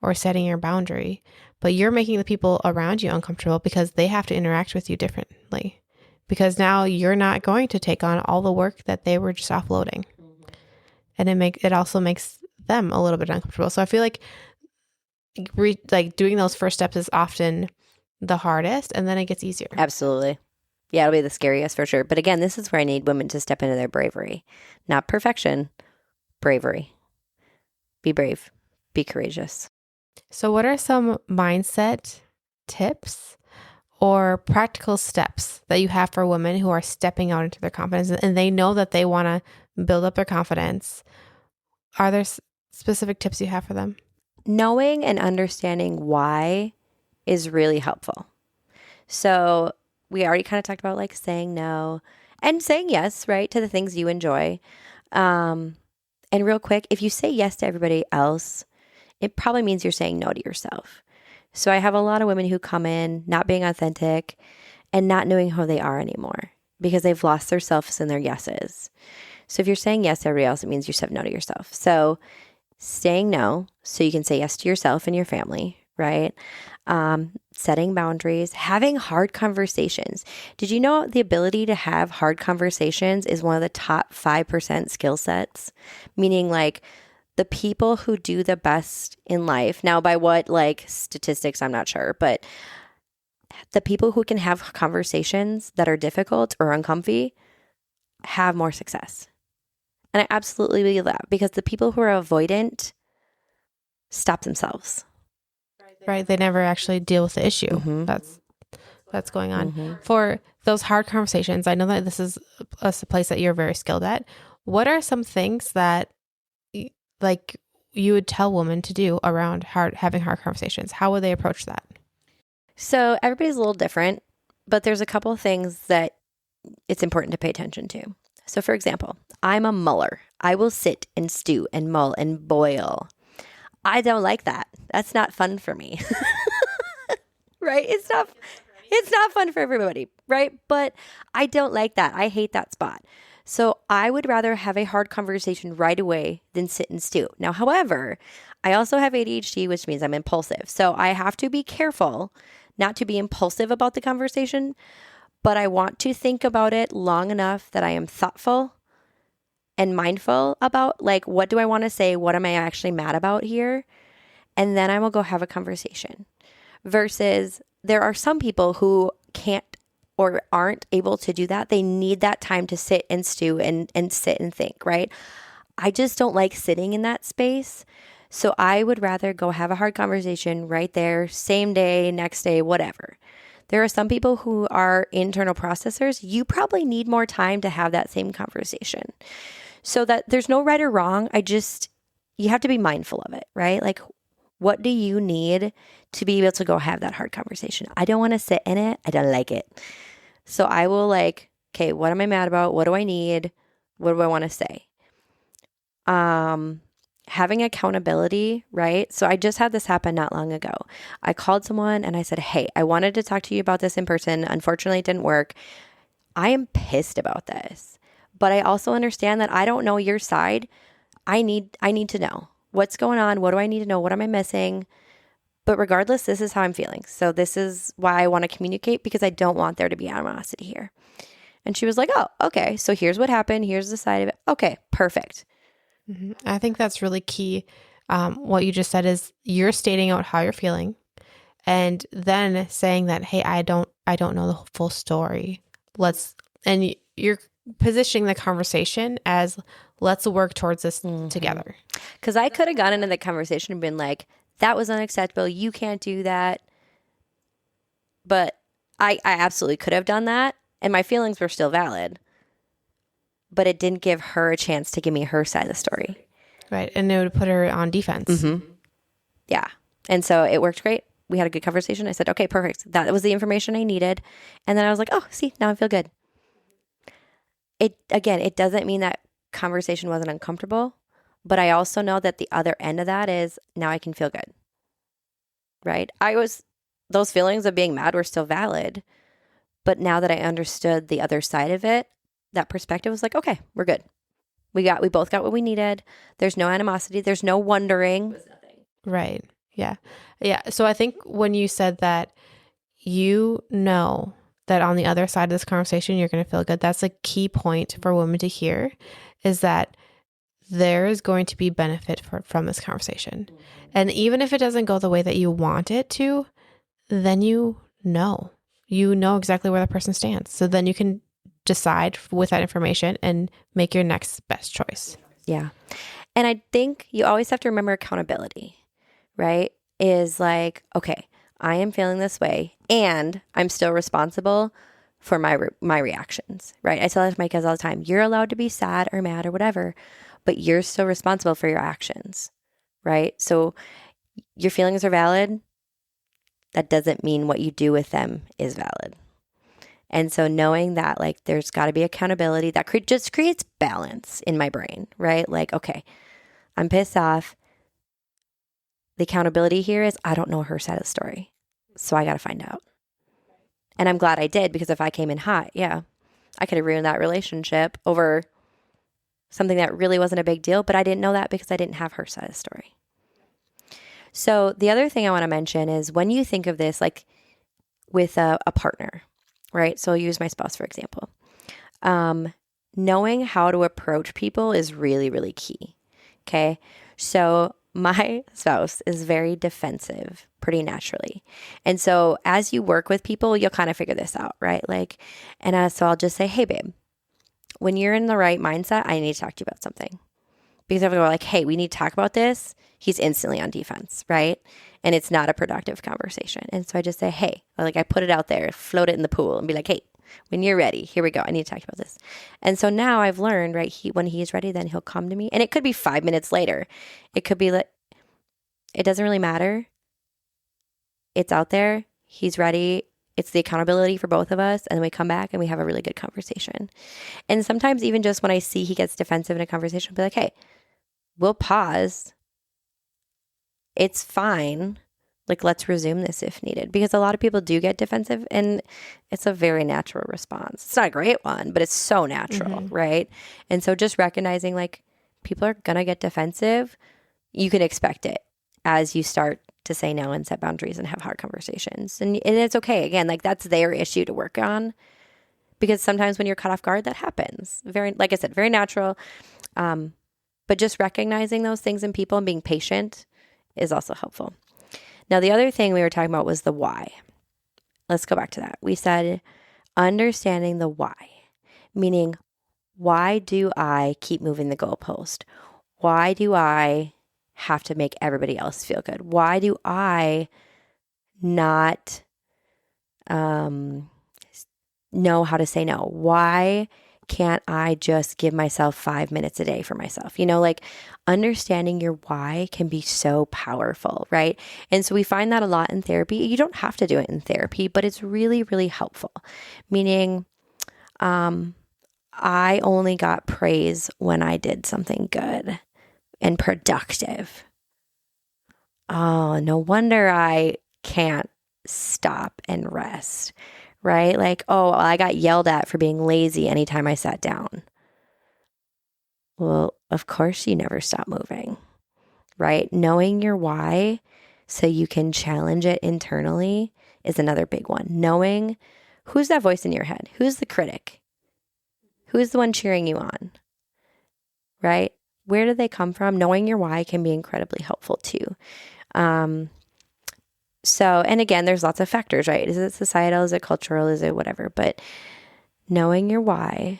or setting your boundary, but you're making the people around you uncomfortable because they have to interact with you differently. Because now you're not going to take on all the work that they were just offloading. and it also makes them a little bit uncomfortable. So I feel like doing those first steps is often the hardest, and then it gets easier. Absolutely. Yeah, it'll be the scariest for sure. But again, this is where I need women to step into their bravery. Not perfection, bravery. Be brave. Be courageous. So what are some mindset tips or practical steps that you have for women who are stepping out into their confidence and they know that they want to build up their confidence? Are there specific tips you have for them? Knowing and understanding why is really helpful. So we already kind of talked about like saying no and saying yes, right, to the things you enjoy. And real quick, if you say yes to everybody else, it probably means you're saying no to yourself. So I have a lot of women who come in not being authentic and not knowing who they are anymore because they've lost their selves and their yeses. So if you're saying yes to everybody else, it means you said no to yourself. So saying no so you can say yes to yourself and your family, right? Setting boundaries, having hard conversations. Did you know the ability to have hard conversations is one of the top 5% skill sets? Meaning like the people who do the best in life, now by what like statistics, I'm not sure, but the people who can have conversations that are difficult or uncomfy have more success. And I absolutely believe that because the people who are avoidant stop themselves. Right. They never actually deal with the issue Mm-hmm. that's going on. Mm-hmm. For those hard conversations, I know that this is a place that you're very skilled at. What are some things that like you would tell women to do around having hard conversations? How would they approach that? So everybody's a little different, but there's a couple of things that it's important to pay attention to. So for example, I'm a muller. I will sit and stew and mull and boil. I don't like that. That's not fun for me. Right? It's not fun for everybody, right? But I don't like that. I hate that spot. So I would rather have a hard conversation right away than sit and stew. Now, however, I also have ADHD, which means I'm impulsive. So I have to be careful not to be impulsive about the conversation, but I want to think about it long enough that I am thoughtful and mindful about like, what do I want to say? What am I actually mad about here? And then I will go have a conversation. Versus there are some people who can't or aren't able to do that. They need that time to sit and stew and sit and think, right? I just don't like sitting in that space. So I would rather go have a hard conversation right there, same day, next day, whatever. There are some people who are internal processors. You probably need more time to have that same conversation. So that there's no right or wrong. You have to be mindful of it, right? Like, what do you need to be able to go have that hard conversation? I don't want to sit in it. I don't like it. So I will like, okay, what am I mad about? What do I need? What do I want to say? Having accountability, right? So I just had this happen not long ago. I called someone and I said, hey, I wanted to talk to you about this in person. Unfortunately, it didn't work. I am pissed about this, but I also understand that I don't know your side. I need to know what's going on. What do I need to know? What am I missing? But regardless, this is how I'm feeling. So this is why I want to communicate because I don't want there to be animosity here. And she was like, oh, okay. So here's what happened. Here's the side of it. Okay, perfect. Mm-hmm. I think that's really key. What you just said is you're stating out how you're feeling and then saying that, hey, I don't know the full story. And you're positioning the conversation as let's work towards this together. Because I could have gone into the conversation and been like, that was unacceptable. You can't do that. But I absolutely could have done that. And my feelings were still valid. But it didn't give her a chance to give me her side of the story. Right. And it would put her on defense. Mm-hmm. Yeah. And so it worked great. We had a good conversation. I said, okay, perfect. That was the information I needed. And then I was like, oh, see, now I feel good. It doesn't mean that conversation wasn't uncomfortable. But I also know that the other end of that is now I can feel good. Right? Those feelings of being mad were still valid. But now that I understood the other side of it, that perspective was like, okay, we're good. We both got what we needed. There's no animosity. There's no wondering. Right. Yeah. Yeah. So I think when you said that, you know that on the other side of this conversation, you're going to feel good. That's a key point for women to hear is that there is going to be benefit from this conversation. And even if it doesn't go the way that you want it to, then you know exactly where the person stands. So then you can decide with that information and make your next best choice. Yeah. And I think you always have to remember accountability, right? Is like, okay, I am feeling this way and I'm still responsible for my reactions, right? I tell that to my kids all the time. You're allowed to be sad or mad or whatever, but you're still responsible for your actions, right? So your feelings are valid. That doesn't mean what you do with them is valid. And so knowing that, like, there's got to be accountability, that just creates balance in my brain, right? Like, okay, I'm pissed off. The accountability here is I don't know her side of the story. So I got to find out. And I'm glad I did, because if I came in hot, yeah, I could have ruined that relationship over something that really wasn't a big deal, but I didn't know that because I didn't have her side of the story. So the other thing I want to mention is when you think of this, like with a partner, right? So I'll use my spouse, for example. Knowing how to approach people is really, really key. Okay. So my spouse is very defensive pretty naturally. And so as you work with people, you'll kind of figure this out, right? Like, so I'll just say, hey, babe, when you're in the right mindset, I need to talk to you about something. Because if I go like, hey, we need to talk about this, he's instantly on defense, right? And it's not a productive conversation. And so I just say, hey, like I put it out there, float it in the pool and be like, hey, when you're ready, here we go. I need to talk about this. And so now I've learned, right? When he's ready, then he'll come to me. And it could be 5 minutes later. It could be like, it doesn't really matter. It's out there. He's ready. It's the accountability for both of us. And then we come back and we have a really good conversation. And sometimes even just when I see he gets defensive in a conversation, I'll be like, hey, we'll pause. It's fine. Like, let's resume this if needed, because a lot of people do get defensive and it's a very natural response. It's not a great one, but it's so natural, right? And so just recognizing like people are going to get defensive. You can expect it as you start to say no and set boundaries and have hard conversations. And it's okay. Again, like that's their issue to work on, because sometimes when you're caught off guard, that happens. Very, like I said, very natural. But just recognizing those things in people and being patient is also helpful. Now, the other thing we were talking about was the why. Let's go back to that. We said understanding the why, meaning why do I keep moving the goalpost? Why do I have to make everybody else feel good? Why do I not know how to say no? Why can't I just give myself 5 minutes a day for myself? You know, like understanding your why can be so powerful, right? And so we find that a lot in therapy. You don't have to do it in therapy, but it's really, really helpful. Meaning, I only got praise when I did something good and productive. Oh, no wonder I can't stop and rest. Right? Like, oh, I got yelled at for being lazy anytime I sat down. Well, of course you never stop moving, right? Knowing your why so you can challenge it internally is another big one. Knowing who's that voice in your head? Who's the critic? Who's the one cheering you on? Right? Where do they come from? Knowing your why can be incredibly helpful too. So, and again, there's lots of factors, right? Is it societal? Is it cultural? Is it whatever? But knowing your why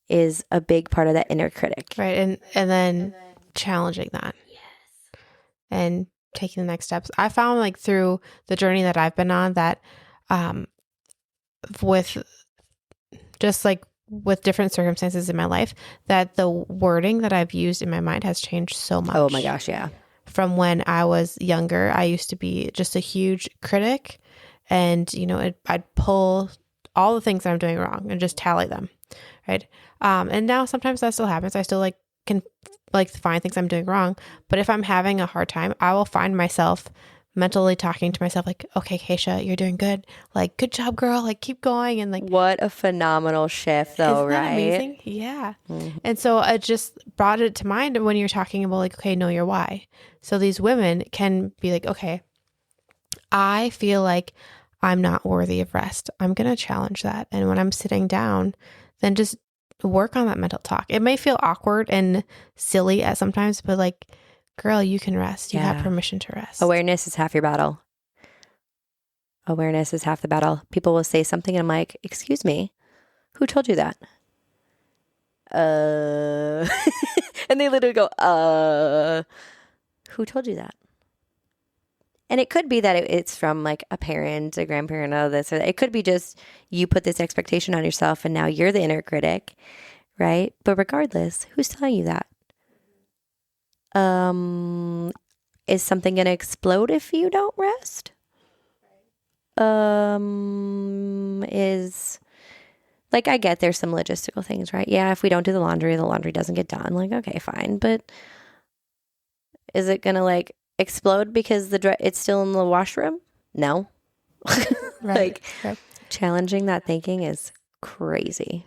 is a big part of that inner critic. Right. And then challenging that. Yes. And taking the next steps. I found like through the journey that I've been on that with just like with different circumstances in my life, that the wording that I've used in my mind has changed so much. Oh my gosh, yeah. From when I was younger, I used to be just a huge critic, and you know, I'd pull all the things that I'm doing wrong and just tally them, right? And now sometimes that still happens. I still can find things I'm doing wrong, but if I'm having a hard time, I will find myself mentally talking to myself like, okay, Kaycia, you're doing good. Like, good job, girl. Like, keep going. And like, what a phenomenal shift though, isn't that right? amazing? Yeah. Mm-hmm. And so I just brought it to mind when you're talking about like, okay, know your why. So these women can be like, okay, I feel like I'm not worthy of rest. I'm going to challenge that. And when I'm sitting down, then just work on that mental talk. It may feel awkward and silly at sometimes, but like, girl, you can rest. You have permission to rest. Awareness is half your battle. Awareness is half the battle. People will say something and I'm like, excuse me, who told you that? And they literally go, who told you that? And it could be that it's from like a parent, a grandparent, all this. Or it could be just you put this expectation on yourself and now you're the inner critic, right? But regardless, who's telling you that? Is something going to explode if you don't rest? Is like, I get there's some logistical things, right? Yeah, if we don't do the laundry doesn't get done. Like, okay, fine. But is it going to like explode because it's still in the washroom? No. Right. Challenging that thinking is crazy.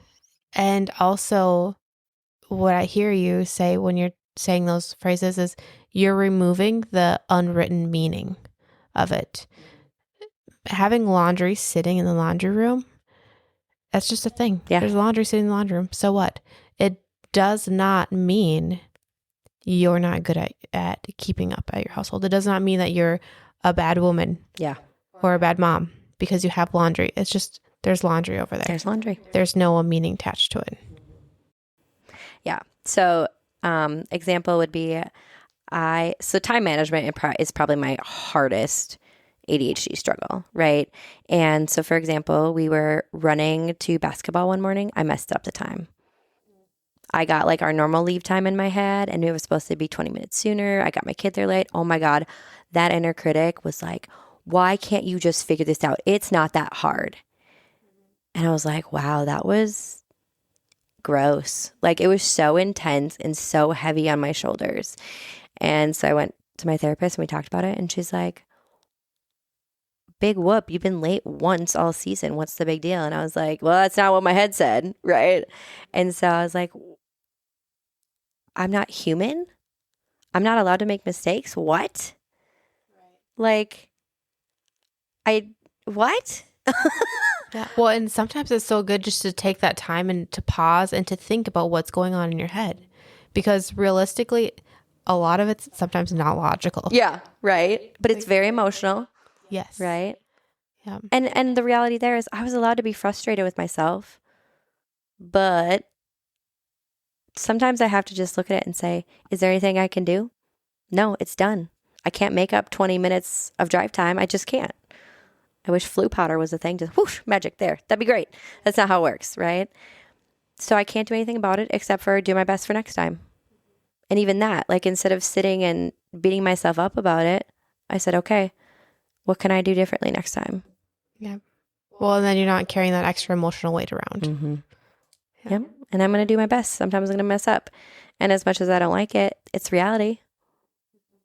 And also what I hear you say when you're saying those phrases is you're removing the unwritten meaning of it. Having laundry sitting in the laundry room, that's just a thing. Yeah. There's laundry sitting in the laundry room. So what? It does not mean you're not good at keeping up at your household. It does not mean that you're a bad woman. Yeah. Or a bad mom because you have laundry. It's just, there's laundry over there. There's laundry. There's no meaning attached to it. Yeah. So, example would be, so time management is probably my hardest ADHD struggle, right? And so, for example, we were running to basketball one morning. I messed up the time. I got like our normal leave time in my head and it was supposed to be 20 minutes sooner. I got my kid there late. Oh my God. That inner critic was like, why can't you just figure this out? It's not that hard. And I was like, wow, that was gross. Like it was so intense and so heavy on my shoulders. And so I went to my therapist and we talked about it. And she's like, big whoop, you've been late once all season. What's the big deal? And I was like, well, that's not what my head said. Right. And so I was like, I'm not human. I'm not allowed to make mistakes. What? Like, what? Yeah. Well, and sometimes it's so good just to take that time and to pause and to think about what's going on in your head. Because realistically, a lot of it's sometimes not logical. Yeah, right. But it's very emotional. Yes. Right? Yeah. And the reality there is I was allowed to be frustrated with myself. But sometimes I have to just look at it and say, is there anything I can do? No, it's done. I can't make up 20 minutes of drive time. I just can't. I wish flu powder was a thing. Just whoosh, magic there. That'd be great. That's not how it works, right? So I can't do anything about it except for do my best for next time. And even that, like instead of sitting and beating myself up about it, I said, okay, what can I do differently next time? Yeah. Well, and then you're not carrying that extra emotional weight around. Mm-hmm. Yeah. Yep. And I'm going to do my best. Sometimes I'm going to mess up. And as much as I don't like it, it's reality.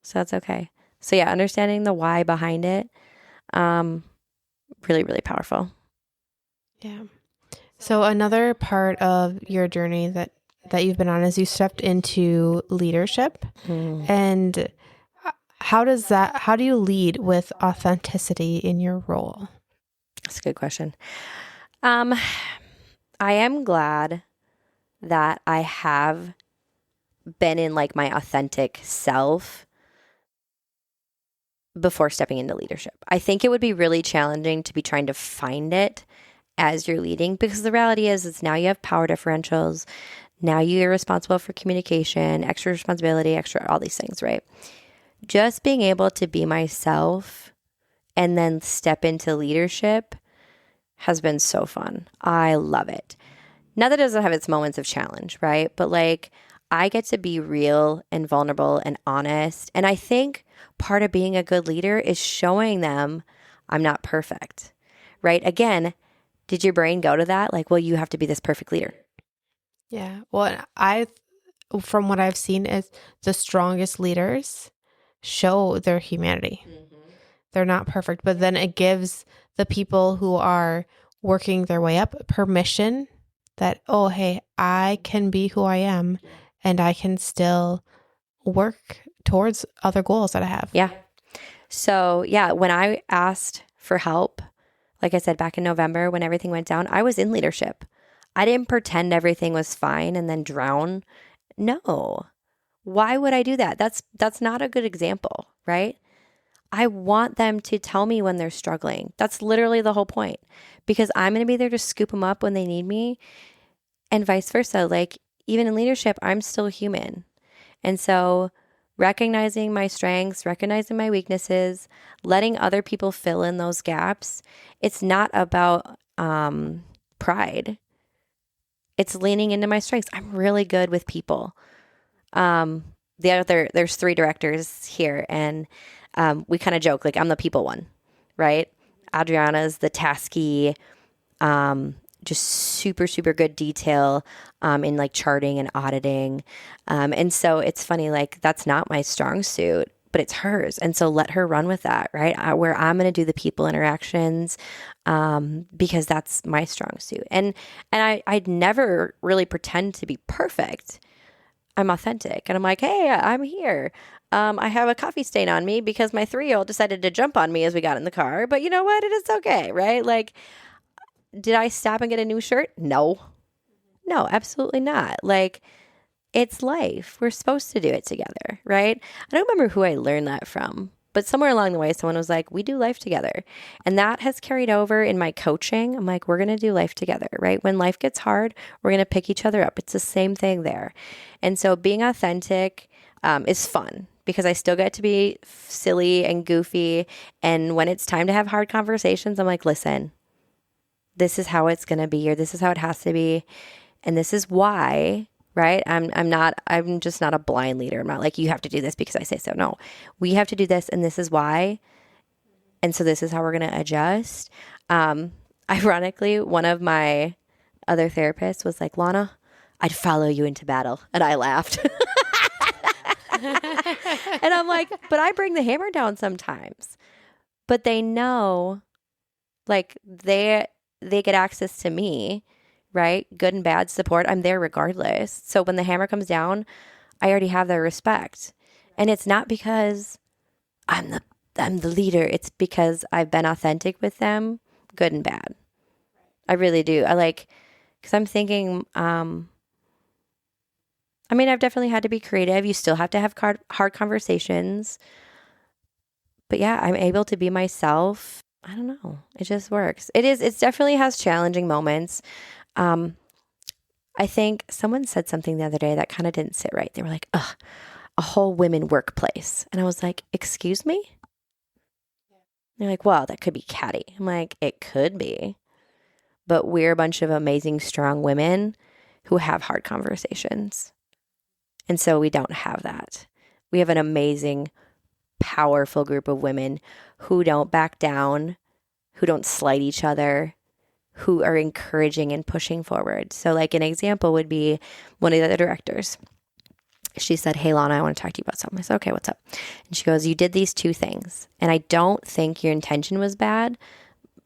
So that's okay. So yeah, understanding the why behind it, really, really powerful. Yeah. So another part of your journey that you've been on is you stepped into leadership. And how do you lead with authenticity in your role? That's a good question. I am glad that I have been in like my authentic self before stepping into leadership. I think it would be really challenging to be trying to find it as you're leading, because the reality is now you have power differentials. Now you're responsible for communication, extra responsibility, extra all these things, right? Just being able to be myself and then step into leadership has been so fun. I love it. Now that it doesn't have its moments of challenge, right? But like I get to be real and vulnerable and honest. And I think part of being a good leader is showing them I'm not perfect, right? Again, did your brain go to that? Like, well, you have to be this perfect leader. Yeah. Well, from what I've seen is the strongest leaders show their humanity. They're not perfect, but then it gives the people who are working their way up permission that, oh, hey, I can be who I am and I can still work towards other goals that I have. Yeah. So yeah, when I asked for help, like I said, back in November, when everything went down, I was in leadership. I didn't pretend everything was fine and then drown. No. Why would I do that? That's not a good example, right? I want them to tell me when they're struggling. That's literally the whole point, because I'm going to be there to scoop them up when they need me, and vice versa. Like, even in leadership, I'm still human. And so recognizing my strengths, recognizing my weaknesses, letting other people fill in those gaps. It's not about pride. It's leaning into my strengths. I'm really good with people. There's 3 directors here, and we kind of joke, like, I'm the people one, right? Adriana's the tasky, just super, super good detail in like charting and auditing. And so it's funny, like, that's not my strong suit, but it's hers. And so let her run with that, right? Where I'm going to do the people interactions, because that's my strong suit. And I'd never really pretend to be perfect. I'm authentic. And I'm like, hey, I'm here. I have a coffee stain on me because my 3-year-old decided to jump on me as we got in the car. But you know what? It is okay, right? Like, did I stop and get a new shirt? No, absolutely not. Like, it's life. We're supposed to do it together, right? I don't remember who I learned that from, but somewhere along the way, someone was like, we do life together. And that has carried over in my coaching. I'm like, we're going to do life together, right? When life gets hard, we're going to pick each other up. It's the same thing there. And so being authentic is fun, because I still get to be silly and goofy. And when it's time to have hard conversations, I'm like, listen, this is how it's going to be, or this is how it has to be. And this is why, right? I'm just not a blind leader. I'm not like, you have to do this because I say so. No, we have to do this, and this is why. And so this is how we're going to adjust. Ironically, one of my other therapists was like, Lonna, I'd follow you into battle. And I laughed. And I'm like, but I bring the hammer down sometimes. But they know, like, they get access to me, right? Good and bad support. I'm there regardless. So when the hammer comes down, I already have their respect. And it's not because I'm the leader. It's because I've been authentic with them, good and bad. I really do. Because I'm thinking, I've definitely had to be creative. You still have to have hard conversations. But yeah, I'm able to be myself. I don't know. It just works. It definitely has challenging moments. I think someone said something the other day that kind of didn't sit right. They were like, ugh, a whole women workplace. And I was like, excuse me? They're like, well, that could be catty. I'm like, it could be. But we're a bunch of amazing, strong women who have hard conversations. And so we don't have that. We have an amazing, powerful group of women who don't back down, who don't slight each other, who are encouraging and pushing forward. So like an example would be one of the directors. She said, hey, Lonna, I want to talk to you about something. I said, okay, what's up? And she goes, you did these 2 things. And I don't think your intention was bad,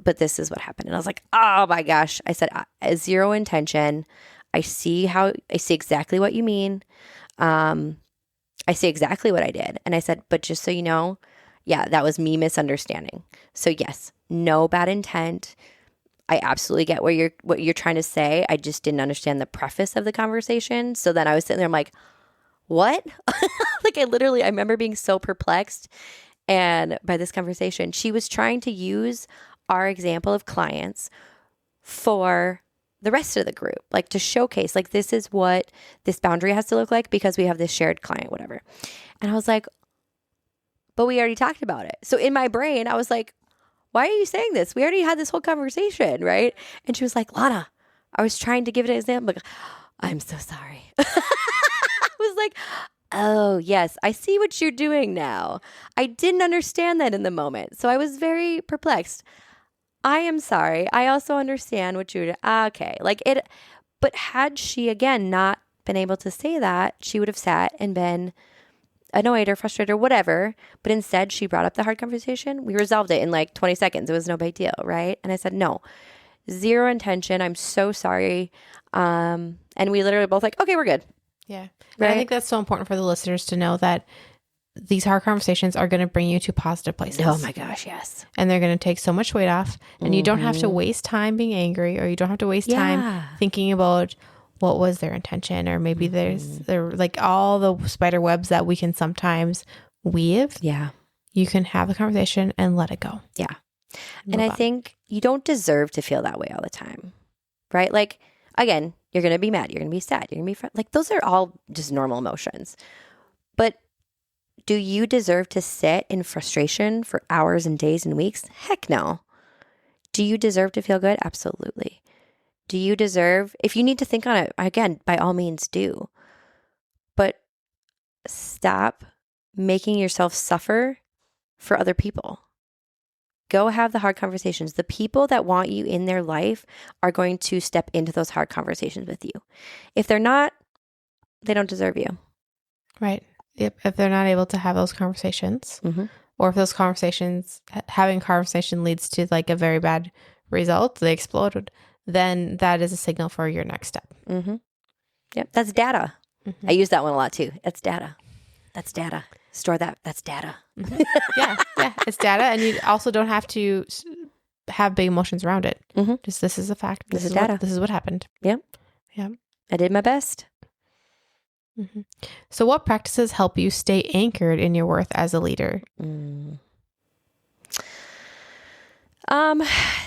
but this is what happened. And I was like, oh my gosh. I said, zero intention. I see exactly what you mean. I see exactly what I did. And I said, but just so you know, yeah, that was me misunderstanding. So yes, no bad intent. I absolutely get what you're trying to say. I just didn't understand the preface of the conversation. So then I was sitting there, I'm like, what? Like I remember being so perplexed. And by this conversation, she was trying to use our example of clients for the rest of the group, like to showcase, like, this is what this boundary has to look like because we have this shared client, whatever. And I was like, but we already talked about it. So in my brain, I was like, why are you saying this? We already had this whole conversation, right? And she was like, Lonna, I was trying to give an example. Like, I'm so sorry. I was like, oh, yes, I see what you're doing now. I didn't understand that in the moment. So I was very perplexed. I am sorry. I also understand what you're doing. Okay. But had she, again, not been able to say that, she would have sat and been annoyed or frustrated or whatever. But instead, she brought up the hard conversation. We resolved it in like 20 seconds. It was no big deal, right? And I said, no, zero intention. I'm so sorry. And we literally both like, okay, we're good. Yeah. Right? I think that's so important for the listeners to know that these hard conversations are going to bring you to positive places. Oh my gosh, yes. And they're going to take so much weight off. And you don't have to waste time being angry, or you don't have to waste time thinking about what was their intention, or maybe they're like all the spider webs that we can sometimes weave. Yeah. You can have the conversation and let it go. Yeah. And I think you don't deserve to feel that way all the time, right? Like, again, you're going to be mad. You're going to be sad. You're going to be like, those are all just normal emotions. But do you deserve to sit in frustration for hours and days and weeks? Heck no. Do you deserve to feel good? Absolutely. Do you deserve, if you need to think on it, again, by all means do. But stop making yourself suffer for other people. Go have the hard conversations. The people that want you in their life are going to step into those hard conversations with you. If they're not, they don't deserve you. Right. If they're not able to have those conversations, or if those conversations, having a conversation leads to like a very bad result, they exploded, then that is a signal for your next step. Yep. That's data. I use that one a lot too. That's data. That's data. Store that. That's data. Yeah. It's data. And you also don't have to have big emotions around it. Just, this is a fact. This is data. This is what happened. Yep. I did my best. So what practices help you stay anchored in your worth as a leader?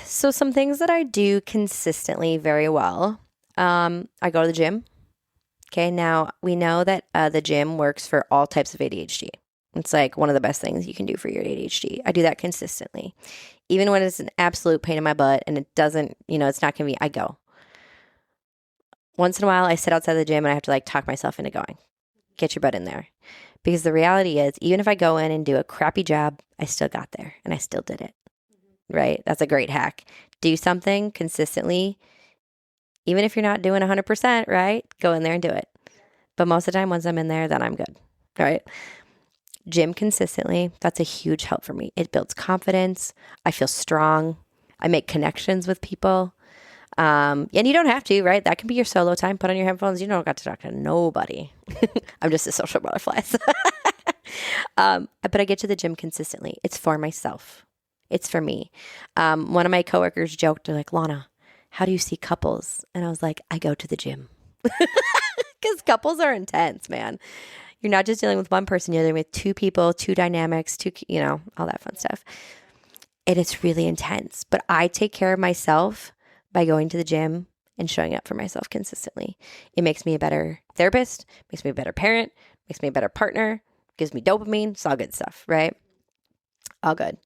So some things that I do consistently very well. I go to the gym. Okay. Now we know that the gym works for all types of ADHD. It's like one of the best things you can do for your ADHD. I do that consistently. Even when it's an absolute pain in my butt and it doesn't, it's not convenient, I go. Once in a while, I sit outside the gym and I have to like talk myself into going. Get your butt in there. Because the reality is, even if I go in and do a crappy job, I still got there and I still did it. Right? That's a great hack. Do something consistently. Even if you're not doing 100%, right? Go in there and do it. But most of the time, once I'm in there, then I'm good. Right? Gym consistently. That's a huge help for me. It builds confidence. I feel strong. I make connections with people. And you don't have to, right? That can be your solo time. Put on your headphones. You don't got to talk to nobody. I'm just a social butterfly. But I get to the gym consistently. It's for myself. It's for me. One of my coworkers joked, they're like, Lonna, how do you see couples? And I was like, I go to the gym. Because couples are intense, man. You're not just dealing with one person. You're dealing with two people, two dynamics, all that fun stuff. And it's really intense. But I take care of myself by going to the gym and showing up for myself consistently. It makes me a better therapist, makes me a better parent, makes me a better partner, gives me dopamine. It's all good stuff, right? All good.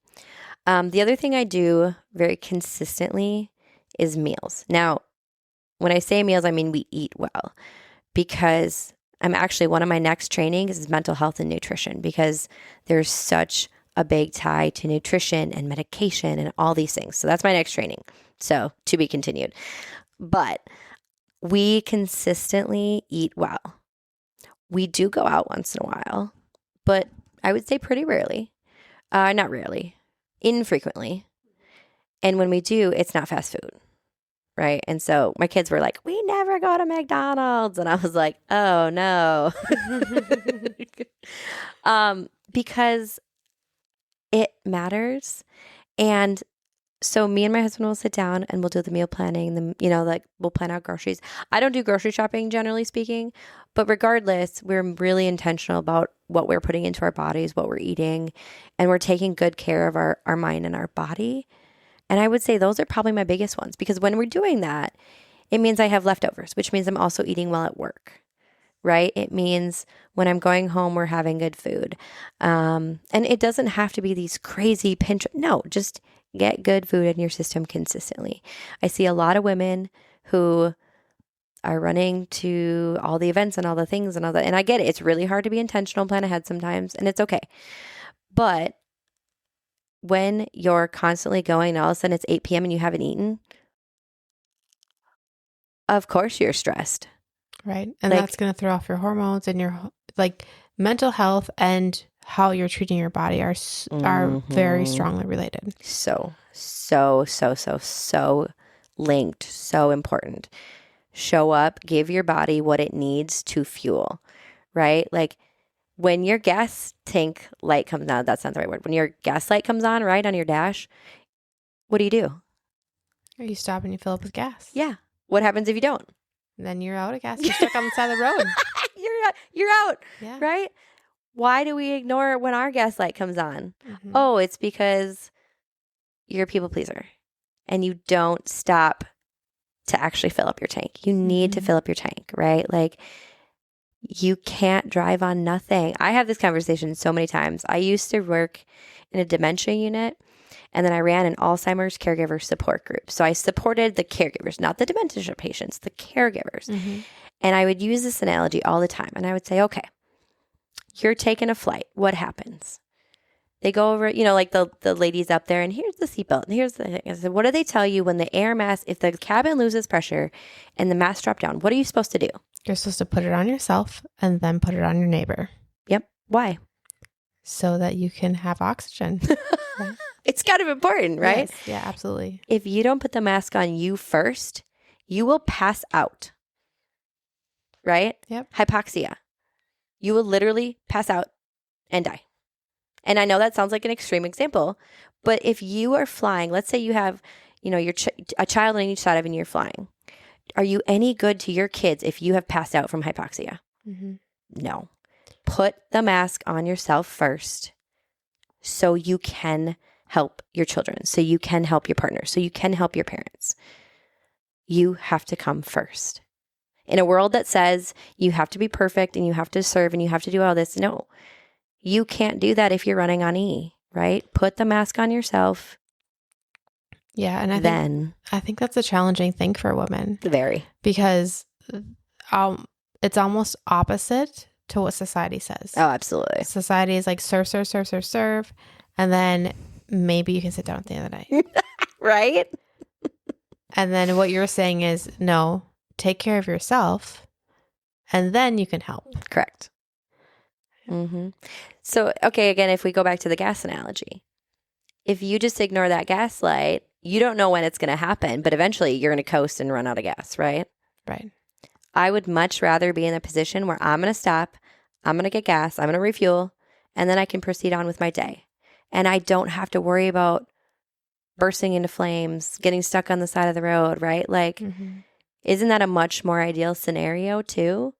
The other thing I do very consistently is meals. Now, when I say meals, I mean we eat well, because I'm actually, one of my next trainings is mental health and nutrition, because there's such a big tie to nutrition and medication and all these things. So that's my next training. So to be continued. But we consistently eat well. We do go out once in a while, but I would say pretty rarely. Not rarely, infrequently. And when we do, it's not fast food, right? And so my kids were like, we never go to McDonald's. And I was like, oh no. Because it matters. And so me and my husband will sit down and we'll do the meal planning, we'll plan out groceries. I don't do grocery shopping, generally speaking, but regardless, we're really intentional about what we're putting into our bodies, what we're eating, and we're taking good care of our mind and our body. And I would say those are probably my biggest ones, because when we're doing that, it means I have leftovers, which means I'm also eating well at work, right? It means when I'm going home, we're having good food. And it doesn't have to be these crazy no, just get good food in your system consistently. I see a lot of women who are running to all the events and all the things and all that. And I get it. It's really hard to be intentional, plan ahead sometimes, and it's okay. But when you're constantly going and all of a sudden it's 8 p.m. and you haven't eaten, of course you're stressed. Right. And that's going to throw off your hormones, and your mental health and how you're treating your body are very strongly related. So linked, so important. Show up, give your body what it needs to fuel, right? Like, when your gas tank light comes on, that's not the right word. When your gas light comes on, right, on your dash, what do? You stop and you fill up with gas. Yeah. What happens if you don't? And then you're out of gas. You're stuck on the side of the road. You're out, Yeah. right? Why do we ignore when our gas light comes on? Mm-hmm. Oh, it's because you're a people pleaser and you don't stop to actually fill up your tank. You need to fill up your tank, right? Like, you can't drive on nothing. I have this conversation so many times. I used to work in a dementia unit, and then I ran an Alzheimer's caregiver support group. So I supported the caregivers, not the dementia patients, the caregivers. Mm-hmm. And I would use this analogy all the time. And I would say, okay, you're taking a flight. What happens? They go over, like the ladies up there, and here's the seatbelt, and here's the thing. I said, what do they tell you when the air mask, if the cabin loses pressure and the mask drop down, what are you supposed to do? You're supposed to put it on yourself and then put it on your neighbor. Yep. Why? So that you can have oxygen. Right? It's kind of important, right? Yes. Yeah, absolutely. If you don't put the mask on you first, you will pass out, right? Yep. Hypoxia. You will literally pass out and die. And I know that sounds like an extreme example, but if you are flying, let's say you have, a child on each side of you and you're flying. Are you any good to your kids if you have passed out from hypoxia? Mm-hmm. No. Put the mask on yourself first so you can help your children, so you can help your partner, so you can help your parents. You have to come first. In a world that says you have to be perfect and you have to serve and you have to do all this, no. You can't do that if you're running on E, right? Put the mask on yourself. Yeah, and I think that's a challenging thing for women. Very. Because it's almost opposite to what society says. Oh, absolutely. Society is like serve, serve, serve, serve, serve. And then maybe you can sit down at the end of the night. Right? And then what you're saying is, no, take care of yourself and then you can help. Correct. Mm-hmm. So, okay, again, if we go back to the gas analogy, if you just ignore that gas light, you don't know when it's going to happen, but eventually you're going to coast and run out of gas, right? Right. I would much rather be in a position where I'm going to stop, I'm going to get gas, I'm going to refuel, and then I can proceed on with my day. And I don't have to worry about bursting into flames, getting stuck on the side of the road, right? Like, isn't that a much more ideal scenario too,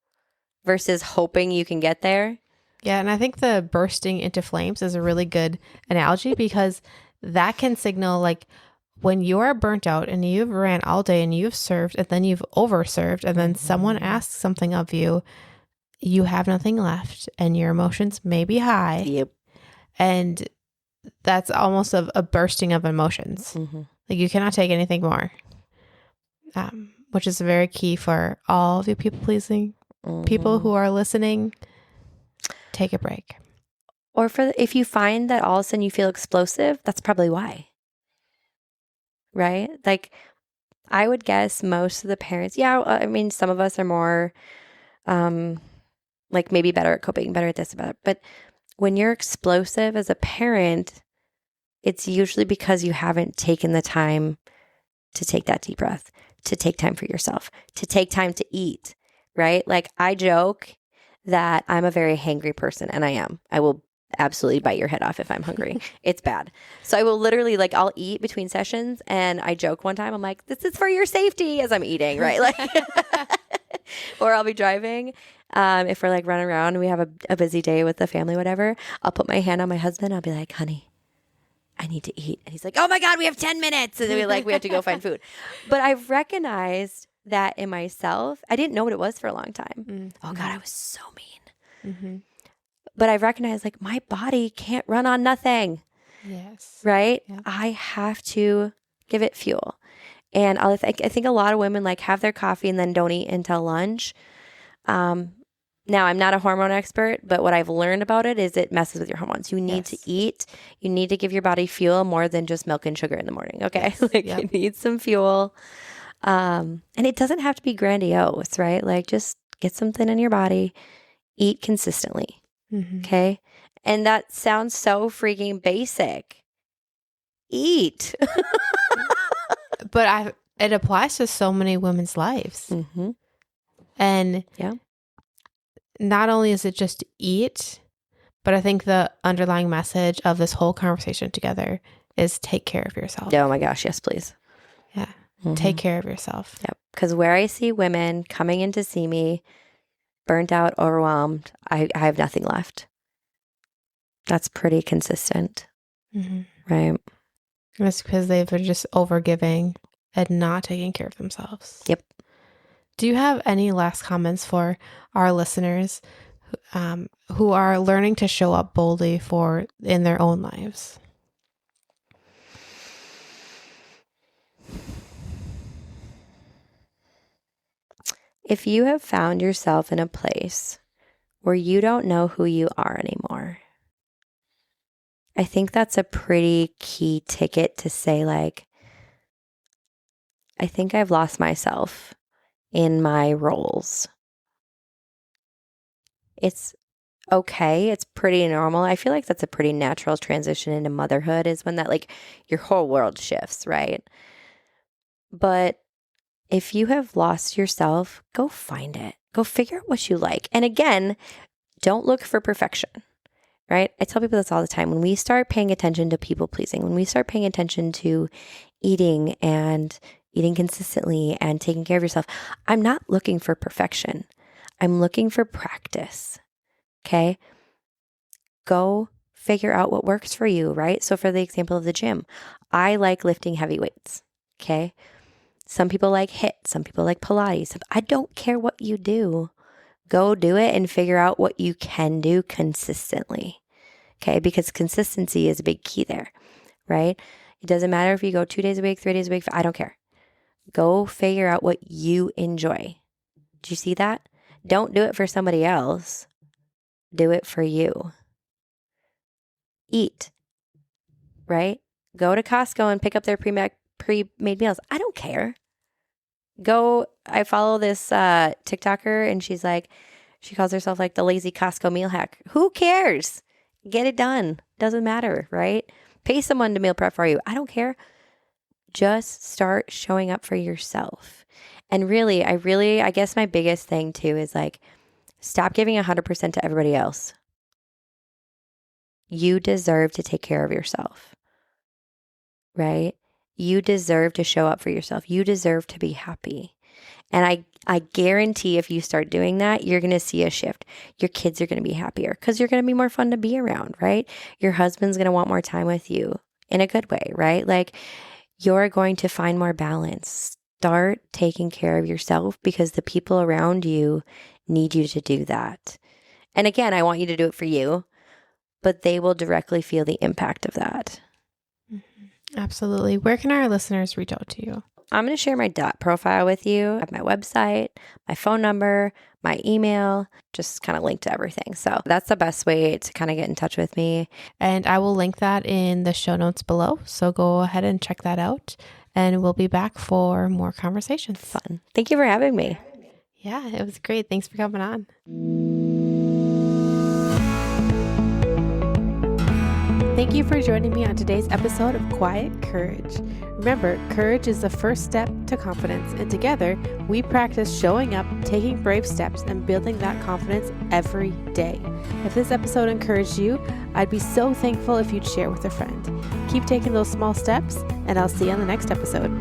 versus hoping you can get there? Yeah, and I think the bursting into flames is a really good analogy because that can signal like when you are burnt out and you've ran all day and you've served and then you've overserved and then someone asks something of you, you have nothing left and your emotions may be high. Yep. And that's almost a bursting of emotions. Mm-hmm. Like you cannot take anything more, which is very key for all of you people-pleasing people who are listening. Take a break. Or if you find that all of a sudden you feel explosive, that's probably why. Right? Like, I would guess most of the parents, I mean, some of us are more, like maybe better at coping, better at this, about it. But when you're explosive as a parent, it's usually because you haven't taken the time to take that deep breath, to take time for yourself, to take time to eat, right? Like, I joke that I'm a very hangry person, and I am. I will absolutely bite your head off if I'm hungry. It's bad. So I will literally, like, I'll eat between sessions, and I joke one time, I'm like, this is for your safety as I'm eating, right? Like, or I'll be driving. If we're like running around and we have a busy day with the family, whatever, I'll put my hand on my husband. I'll be like, honey, I need to eat. And he's like, oh my God, we have 10 minutes. And then we have to go find food. But I've recognized that in myself. I didn't know what it was for a long time. Mm-hmm. Oh God, I was so mean. Mm-hmm. But I've recognized like my body can't run on nothing. Yes. Right? Yeah. I have to give it fuel. And I think a lot of women like have their coffee and then don't eat until lunch. Now, I'm not a hormone expert, but what I've learned about it is it messes with your hormones. You need to eat. You need to give your body fuel more than just milk and sugar in the morning, okay? Yes. Like you need some fuel. And it doesn't have to be grandiose, right? Like just get something in your body, eat consistently, okay? And that sounds so freaking basic. Eat. But it applies to so many women's lives. Mm-hmm. And not only is it just eat, But I think the underlying message of this whole conversation together is take care of yourself. Oh my gosh, yes, please. Yeah. Take care of yourself. Yep. Because where I see women coming in to see me, burnt out, overwhelmed, I have nothing left. That's pretty consistent. Right? It's because they've been just overgiving and not taking care of themselves. Yep. Do you have any last comments for our listeners who are learning to show up boldly in their own lives? If you have found yourself in a place where you don't know who you are anymore, I think that's a pretty key ticket to say, like, I think I've lost myself in my roles. It's okay. It's pretty normal. I feel like that's a pretty natural transition into motherhood, is when that, like, your whole world shifts, right? But if you have lost yourself, go find it. Go figure out what you like. And again, don't look for perfection, right? I tell people this all the time. When we start paying attention to people pleasing, when we start paying attention to eating consistently and taking care of yourself, I'm not looking for perfection. I'm looking for practice. Okay? Go figure out what works for you, right? So for the example of the gym, I like lifting heavy weights. Okay? Some people like HIIT. Some people like Pilates. I don't care what you do. Go do it and figure out what you can do consistently. Okay? Because consistency is a big key there, right? It doesn't matter if you go 2 days a week, 3 days a week. I don't care. Go figure out what you enjoy. Do you see that? Don't do it for somebody else. Do it for you. Eat, right? Go to Costco and pick up their pre-made meals. I don't care. I follow this TikToker, and she calls herself like the lazy Costco meal hack. Who cares? Get it done. Doesn't matter, right? Pay someone to meal prep for you. I don't care. Just start showing up for yourself. And really, I guess my biggest thing too is, like, stop giving 100% to everybody else. You deserve to take care of yourself, right? You deserve to show up for yourself. You deserve to be happy. And I guarantee if you start doing that, you're going to see a shift. Your kids are going to be happier because you're going to be more fun to be around, right? Your husband's going to want more time with you in a good way, right? Like, you're going to find more balance. Start taking care of yourself because the people around you need you to do that. And again, I want you to do it for you, but they will directly feel the impact of that. Absolutely. Where can our listeners reach out to you? I'm going to share my dot profile with you. I have my website, my phone number, my email, just kind of link to everything. So that's the best way to kind of get in touch with me. And I will link that in the show notes below. So go ahead and check that out. And we'll be back for more conversations. Fun. Thank you for having me. Yeah, it was great. Thanks for coming on. Thank you for joining me on today's episode of Quiet Courage. Remember, courage is the first step to confidence, and together we practice showing up, taking brave steps, and building that confidence every day. If this episode encouraged you, I'd be so thankful if you'd share with a friend. Keep taking those small steps, and I'll see you on the next episode.